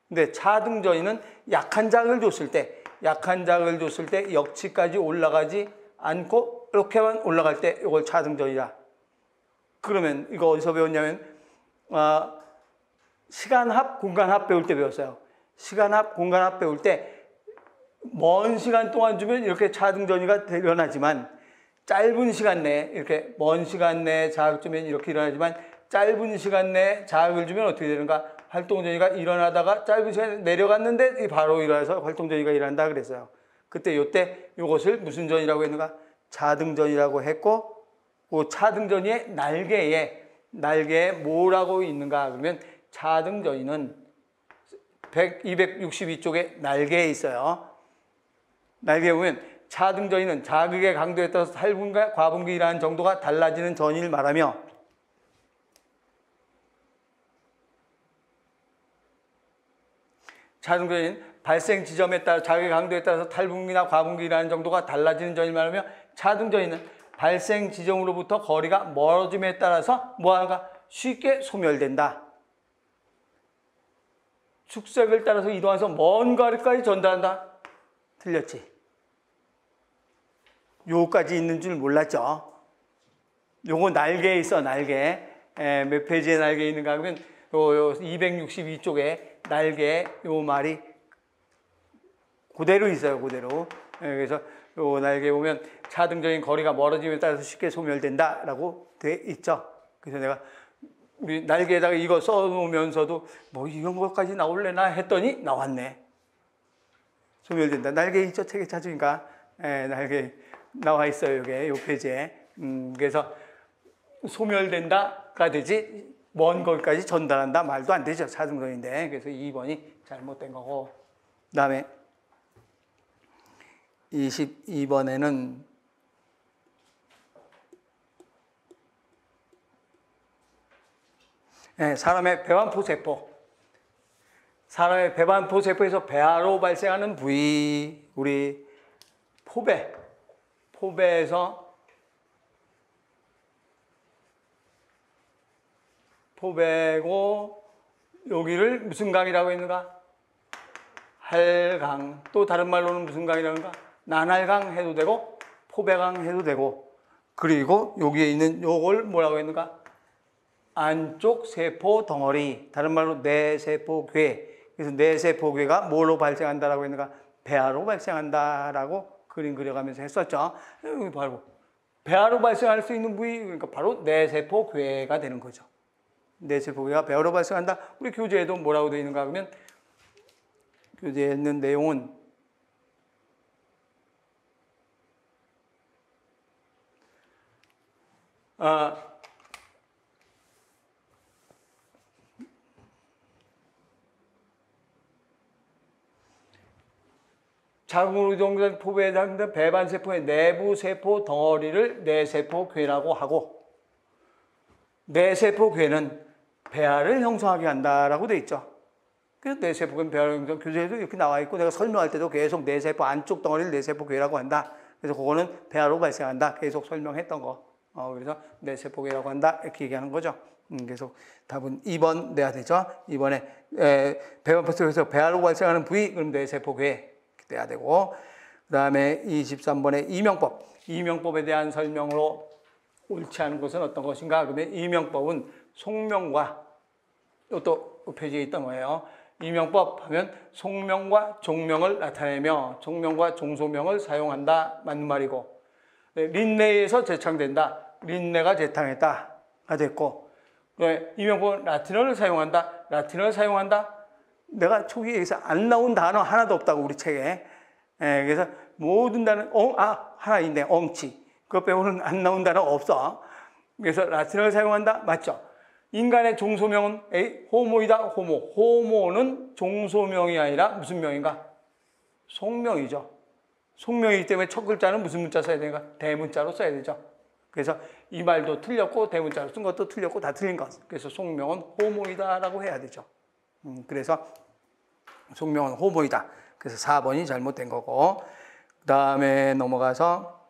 Speaker 1: 근데 차등전이는 약한 자극을 줬을 때 역치까지 올라가지 않고 이렇게만 올라갈 때 이걸 차등전이라. 그러면 이거 어디서 배웠냐면 시간합, 공간합 배울 때 배웠어요. 시간합, 공간합 배울 때 먼 시간 동안 주면 이렇게 차등전이가 일어나지만 짧은 시간 내에 이렇게 먼 시간 내에 자극 주면 이렇게 일어나지만 짧은 시간 내에 자극을 주면 어떻게 되는가? 활동전이가 일어나다가 짧은 시간에 내려갔는데 바로 일어나서 활동전이가 일어난다 그랬어요. 그때 요때 요것을 무슨 전이라고 했는가? 차등전이라고 했고, 그 차등전이의 날개에 뭐라고 있는가? 그러면 차등전이는 262쪽에 날개에 있어요. 날개에 보면 차등전이는 자극의 강도에 따라서 탈분과 과분기라는 정도가 달라지는 전이를 말하며, 차등전이는 발생 지점에 따라 자극의 강도에 따라서 탈분기나 과분기라는 정도가 달라지는 전이를 말하며, 차등전이는 발생 지점으로부터 거리가 멀어짐에 따라서 뭐하는가? 쉽게 소멸된다. 축색을 따라서 이동해서 먼 거리까지 전달한다. 틀렸지? 요까지 있는 줄 몰랐죠? 요거 날개에 있어, 날개. 몇 페이지에 날개에 있는가 하면 요 262쪽에 날개에 요 말이 그대로 있어요, 그대로. 그래서 요 날개에 보면 차등적인 거리가 멀어짐에 따라서 쉽게 소멸된다라고 돼 있죠. 그래서 내가 우리 날개에다가 이거 써놓으면서도 뭐 이런 것까지 나올래나 했더니 나왔네. 소멸된다. 날개 있죠? 책에 찾으니까. 날개 나와 있어요. 여기 요 페이지에. 그래서 소멸된다가 되지 먼 거기까지 전달한다 말도 안 되죠. 차등전인데. 그래서 2번이 잘못된 거고. 그 다음에 22번에는 사람의 배반포세포. 사람의 배반포세포에서 배아로 발생하는 부위, 우리 포배에서 포배고 여기를 무슨 강이라고 했는가? 할강. 또 다른 말로는 무슨 강이라는가? 난할강 해도 되고 포배강 해도 되고 그리고 여기에 있는 요걸 뭐라고 했는가? 안쪽 세포 덩어리. 다른 말로 내세포괴. 그래서 내세포괴가 뭘로 발생한다라고 했는가? 배아로 발생한다라고 그림 그려가면서 했었죠. 여기 바로 배아로 발생할 수 있는 부위 그러니까 바로 내세포괴가 되는 거죠. 내세포괴가 배아로 발생한다. 우리 교재에도 뭐라고 되어 있는가 하면 교재에 있는 내용은 자궁으로 이동된 포배에 해당되는 배반세포의 내부 세포 덩어리를 내세포괴라고 하고 내세포괴는 배아를 형성하게 한다라고 되어 있죠. 그래서 내세포괴는 배아를 형성, 교재에도 이렇게 나와 있고 내가 설명할 때도 계속 내세포 안쪽 덩어리를 내세포괴라고 한다. 그래서 그거는 배아로 발생한다. 계속 설명했던 거. 그래서 내세포괴라고 한다. 이렇게 얘기하는 거죠. 그래서 답은 2번 내야 되죠. 2번에 배반포스에서 배아로 발생하는 부위, 그럼 내세포괴 돼야 되고 그 다음에 23번에 이명법. 이명법에 대한 설명으로 옳지 않은 것은 어떤 것인가? 그러면 이명법은 속명과 이것도 페이지에 있던 거예요. 이명법 하면 속명과 종명을 나타내며 종명과 종소명을 사용한다. 맞는 말이고 린네에서 제창된다. 린네가 제창했다가 됐고 이명법은 라틴어를 사용한다. 라틴어를 사용한다. 내가 초기에 여기서 안 나온 단어 하나도 없다고 우리 책에. 그래서 모든 단어 하나 있네. 엉치. 그거 빼고는 안 나온 단어 없어. 그래서 라틴어를 사용한다. 맞죠? 인간의 종소명은 호모이다. 호모. 호모는 종소명이 아니라 무슨 명인가? 속명이죠. 속명이기 때문에 첫 글자는 무슨 문자 써야 되는가? 대문자로 써야 되죠. 그래서 이 말도 틀렸고 대문자로 쓴 것도 틀렸고 다 틀린 것. 그래서 속명은 호모이다라고 해야 되죠. 그래서 속명은 호모이다. 그래서 4번이 잘못된 거고 그 다음에 넘어가서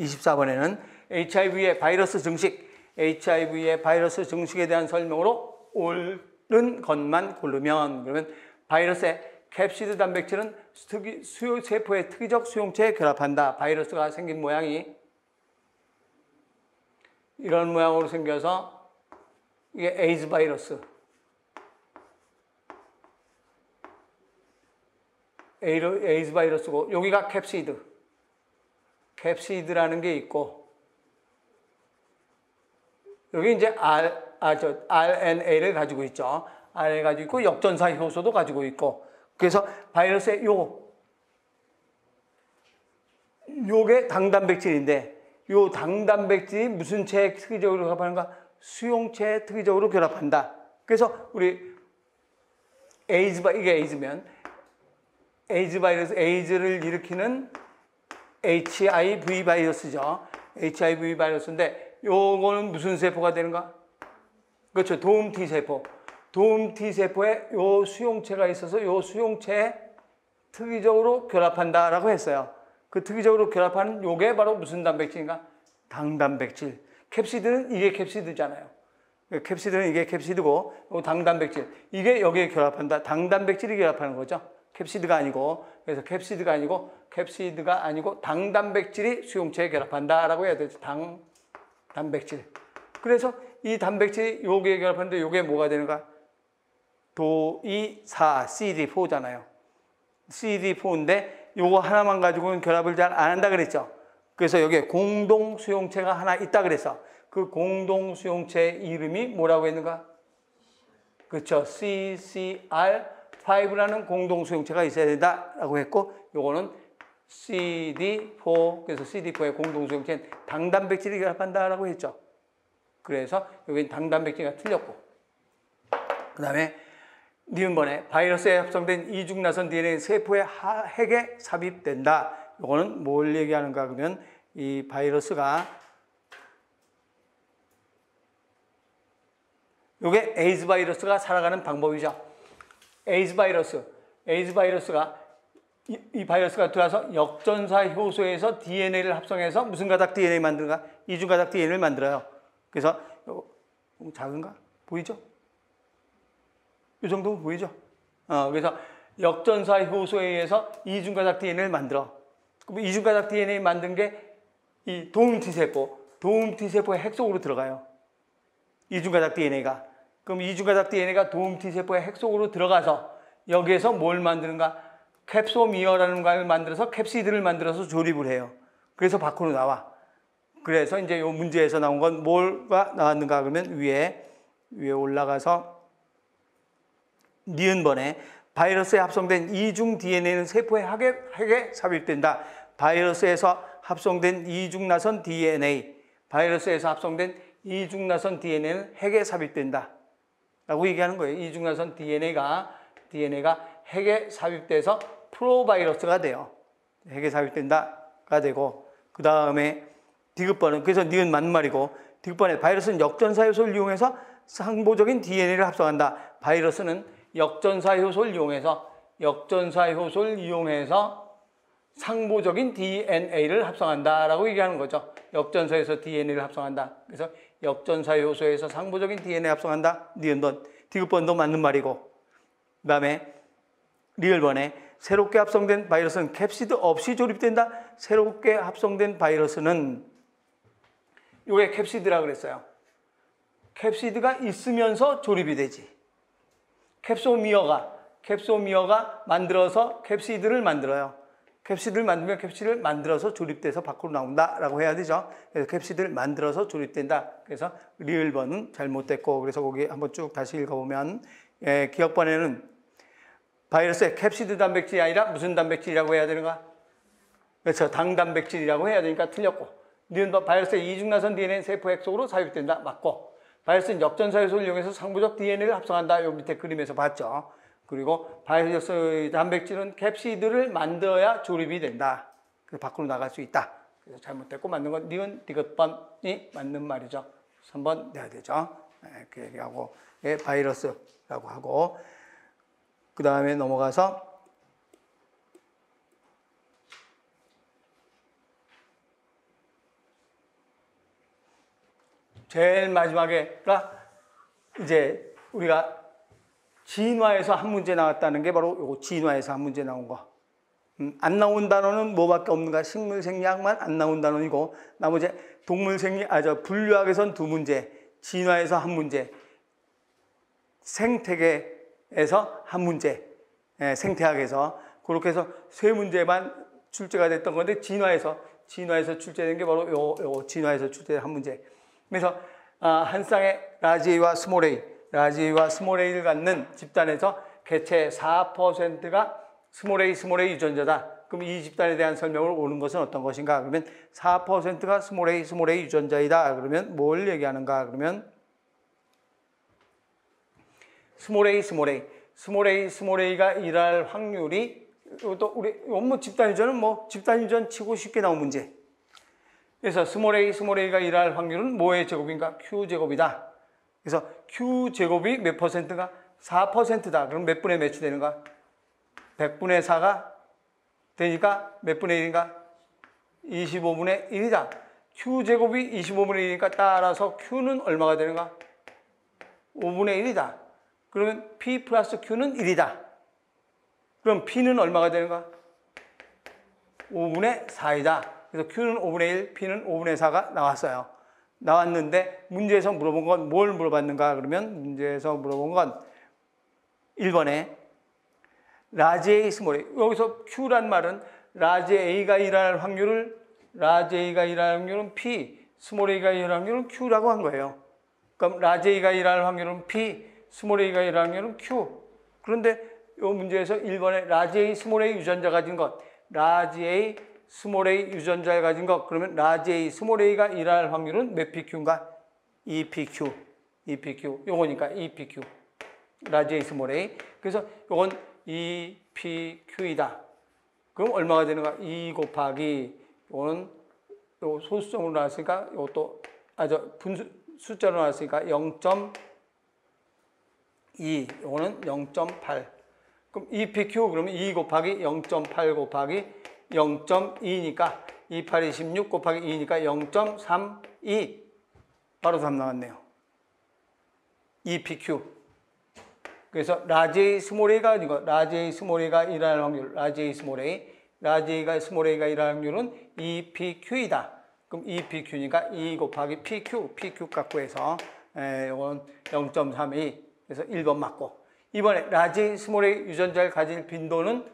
Speaker 1: 24번에는 HIV의 바이러스 증식, HIV의 바이러스 증식에 대한 설명으로 옳은 것만 고르면 그러면 바이러스의 캡시드 단백질은 세포의 특이적 수용체에 결합한다. 바이러스가 생긴 모양이 이런 모양으로 생겨서 이게 에이즈 바이러스. 에이즈 바이러스고 여기가 캡시드. 캡시드라는 게 있고 여기 이제 RNA를 가지고 있죠. RNA 가지고 있고 역전사 효소도 가지고 있고 그래서 바이러스의 요게 당단백질인데 요 당단백질이 무슨 체에 특이적으로 결합하는가? 수용체에 특이적으로 결합한다. 그래서 우리 이게 에이즈면 에이즈 바이러스, 에이즈를 일으키는 HIV 바이러스죠. HIV 바이러스인데 요거는 무슨 세포가 되는가? 그렇죠. 도움 T세포. 도움 T세포에 요 수용체가 있어서 요 수용체에 특이적으로 결합한다라고 했어요. 그 특이적으로 결합하는 요게 바로 무슨 단백질인가? 당단백질. 캡시드는 이게 캡시드잖아요. 캡시드는 이게 캡시드고 요 당단백질. 이게 여기에 결합한다. 당단백질이 결합하는 거죠. 캡시드가 아니고 그래서 캡시드가 아니고 당단백질이 수용체에 결합한다라고 해야 되죠. 단백질. 그래서 이 단백질이 여기에 결합하는데 요게 뭐가 되는가? 도이사 CD4잖아요. CD4인데 요거 하나만 가지고는 결합을 잘 안 한다 그랬죠. 그래서 여기에 공동 수용체가 하나 있다 그래서 그 공동 수용체 이름이 뭐라고 했는가? 그렇죠. CCR5라는 공동 수용체가 있어야 된다라고 했고 요거는 CD4 그래서 CD4의 공동 수용체는 당단백질이 결합한다라고 했죠. 그래서 여기 당단백질이 틀렸고 그다음에 니은번에 바이러스에 합성된 이중나선 DNA 세포의 핵에 삽입된다. 이거는 뭘 얘기하는가 그러면 이 바이러스가 이게 에이즈 바이러스가 살아가는 방법이죠. 에이즈 바이러스가 이 바이러스가 들어와서 역전사 효소에서 DNA를 합성해서 무슨 가닥 DNA 만드는가? 이중 가닥 DNA를 만들어요. 그래서 작은가? 보이죠? 이 정도면 보이죠? 그래서 역전사 효소에 의해서 이중가닥 DNA를 만들어. 그럼 이중가닥 DNA 만든 게 이 도움 T세포, 도움 T세포의 핵 속으로 들어가요. 이중가닥 DNA가. 그럼 이중가닥 DNA가 도움 T세포의 핵 속으로 들어가서 여기에서 뭘 만드는가? 캡소미어라는 걸 만들어서 캡시드를 만들어서 조립을 해요. 그래서 밖으로 나와. 그래서 이제 이 문제에서 나온 건 뭐가 나왔는가 그러면 위에 올라가서 니은번에 바이러스에 합성된 이중 DNA는 세포의 핵에 삽입된다. 바이러스에서 합성된 이중나선 DNA, 바이러스에서 합성된 이중나선 DNA는 핵에 삽입된다. 라고 얘기하는 거예요. 이중나선 DNA가 핵에 삽입돼서 프로바이러스가 돼요. 핵에 삽입된다가 되고, 그 다음에 디귿번은, 그래서 니은 맞는 말이고, 디귿번에 바이러스는 역전사 요소를 이용해서 상보적인 DNA를 합성한다. 바이러스는 역전사 효소를 이용해서 상보적인 DNA를 합성한다라고 얘기하는 거죠. 역전사에서 DNA를 합성한다. 그래서 역전사 요소에서 상보적인 DNA 합성한다. 니은번, 디귿번도 맞는 말이고, 그 다음에 리을번에 새롭게 합성된 바이러스는 캡시드 없이 조립된다. 새롭게 합성된 바이러스는 이게 캡시드라고 그랬어요. 캡시드가 있으면서 조립이 되지. 캡소미어가 만들어서 캡시드를 만들어요. 캡시드를 만들면 캡시드를 만들어서 조립돼서 밖으로 나온다라고 해야 되죠. 그래서 캡시드를 만들어서 조립된다. 그래서 리을번은 잘못됐고, 그래서 거기 한번 쭉 다시 읽어보면, 기억번에는 바이러스의 캡시드 단백질이 아니라 무슨 단백질이라고 해야 되는가? 그렇죠. 당 단백질이라고 해야 되니까 틀렸고, 니은번 바이러스의 이중나선 DNA는 세포 핵 속으로 삽입된다. 맞고, 바이러스는 역전사 요소를 이용해서 상부적 DNA를 합성한다. 요 밑에 그림에서 봤죠. 그리고 바이러스 단백질은 캡시드를 만들어야 조립이 된다. 그래서 밖으로 나갈 수 있다. 그래서 잘못됐고 맞는 건 니은 디귿번이 맞는 말이죠. 3번 내야 되죠. 이렇게 얘기하고, 바이러스라고 하고, 그 다음에 넘어가서 제일 마지막에가 이제 우리가 진화에서 한 문제 나왔다는 게 바로 요거 진화에서 한 문제 나온 거. 안 나온 단어는 뭐밖에 없는가? 식물생리학만 안 나온 단어이고, 나머지 분류학에선 2문제, 진화에서 한 문제, 생태계에서 한 문제, 생태학에서 그렇게 해서 3문제만 출제가 됐던 건데, 진화에서 출제된 게 바로 요 진화에서 출제된 한 문제. 그래서 한 쌍의 라지 A와 스몰 a를 갖는 집단에서 개체 4%가 스몰 A 유전자다. 그럼 이 집단에 대한 설명을 오는 것은 어떤 것인가? 그러면 4%가 스몰 A 유전자이다. 그러면 뭘 얘기하는가? 그러면 스몰 A가 일할 확률이, 또 우리 원무 집단 유전은 집단 유전 치고 쉽게 나온 문제. 그래서 스몰 A가 일할 확률은 뭐의 제곱인가? Q제곱이다. 그래서 Q제곱이 몇 %가? 4%다. 그럼 몇 분의 몇이 되는가? 100분의 4가 되니까 몇 분의 1인가? 25분의 1이다. Q제곱이 25분의 1이니까 따라서 Q는 얼마가 되는가? 5분의 1이다. 그러면 P 플러스 Q는 1이다. 그럼 P는 얼마가 되는가? 5분의 4이다. 그래서 Q는 5분의 1, P는 5분의 4가 나왔어요. 나왔는데 문제에서 물어본 건 뭘 물어봤는가? 그러면 문제에서 물어본 건 1번에 라지 A, 스몰 A. 여기서 Q란 말은 라지 A가 일어날 확률은 P, 스몰 A가 일어날 확률은 Q라고 한 거예요. 그럼 라지 A가 일어날 확률은 P, 스몰 A가 일어날 확률은 Q. 그런데 이 문제에서 1번에 라지 A, 스몰 A 유전자 가진 것, 라지 A, 스몰 A 유전자를 가진 것, 그러면 라지 A, 스몰 A가 일어날 확률은 몇 PQ인가? 2PQ. 요거니까 2PQ. 라지 A, 스몰 A. 그래서 요건 2PQ이다. 그럼 얼마가 되는가? 2 곱하기, 요거는 요 소수점으로 나왔으니까, 요것도, 분수, 숫자로 나왔으니까 0.2. 요거는 0.8. 그럼 2PQ, 그러면 2 곱하기 0.8 곱하기 0.2니까 28이 16 곱하기 2니까 0.32. 바로 3 나왔네요. EPQ. 그래서 라지 A, 스몰 a가 아니고 라지 A, 스몰 a가 일어날 확률, 라지 A, 스몰 A, 라지 A가 스몰 a가 일어날 확률은 EPQ이다. 그럼 EPQ니까 E 곱하기 PQ 갖고 해서 이건 0.32. 그래서 1번 맞고. 이번에 라지 A, 스몰 A 유전자를 가질 빈도는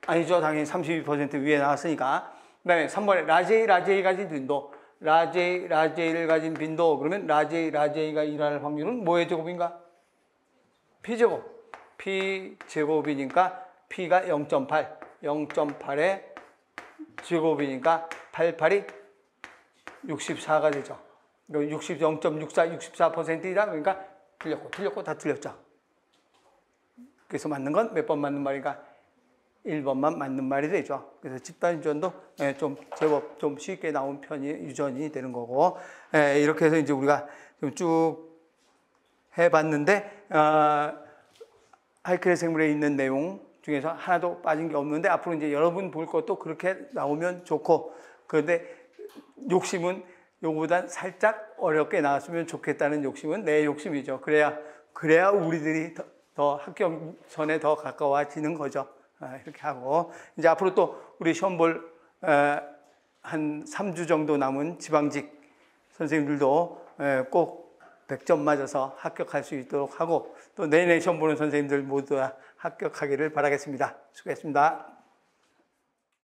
Speaker 1: 아니죠. 당연히 32% 위에 나왔으니까. 그 다음에 3번에 라지 A 가진 빈도. 라지 A를 가진 빈도. 그러면 라지 A가 일어날 확률은 뭐의 제곱인가? P제곱. P제곱이니까 P가 0.8. 0.8의 제곱이니까 88이 64가 되죠. 0.64, 64%이다. 그러니까 틀렸고 다 틀렸죠. 그래서 맞는 건 몇 번 맞는 말인가? 1번만 맞는 말이 되죠. 그래서 집단 유전도 좀 제법 좀 쉽게 나온 편이 유전이 되는 거고, 이렇게 해서 이제 우리가 좀 쭉 해봤는데, 알크레 생물에 있는 내용 중에서 하나도 빠진 게 없는데, 앞으로 이제 여러분 볼 것도 그렇게 나오면 좋고, 그런데 욕심은 요거보단 살짝 어렵게 나왔으면 좋겠다는 욕심은 내 욕심이죠. 그래야 우리들이 더 합격선에 더 가까워지는 거죠. 이렇게 하고, 이제 앞으로 또 우리 시험 볼 한 3주 정도 남은 지방직 선생님들도 꼭 100점 맞아서 합격할 수 있도록 하고, 또 내년에 시험 보는 선생님들 모두 다 합격하기를 바라겠습니다. 수고했습니다.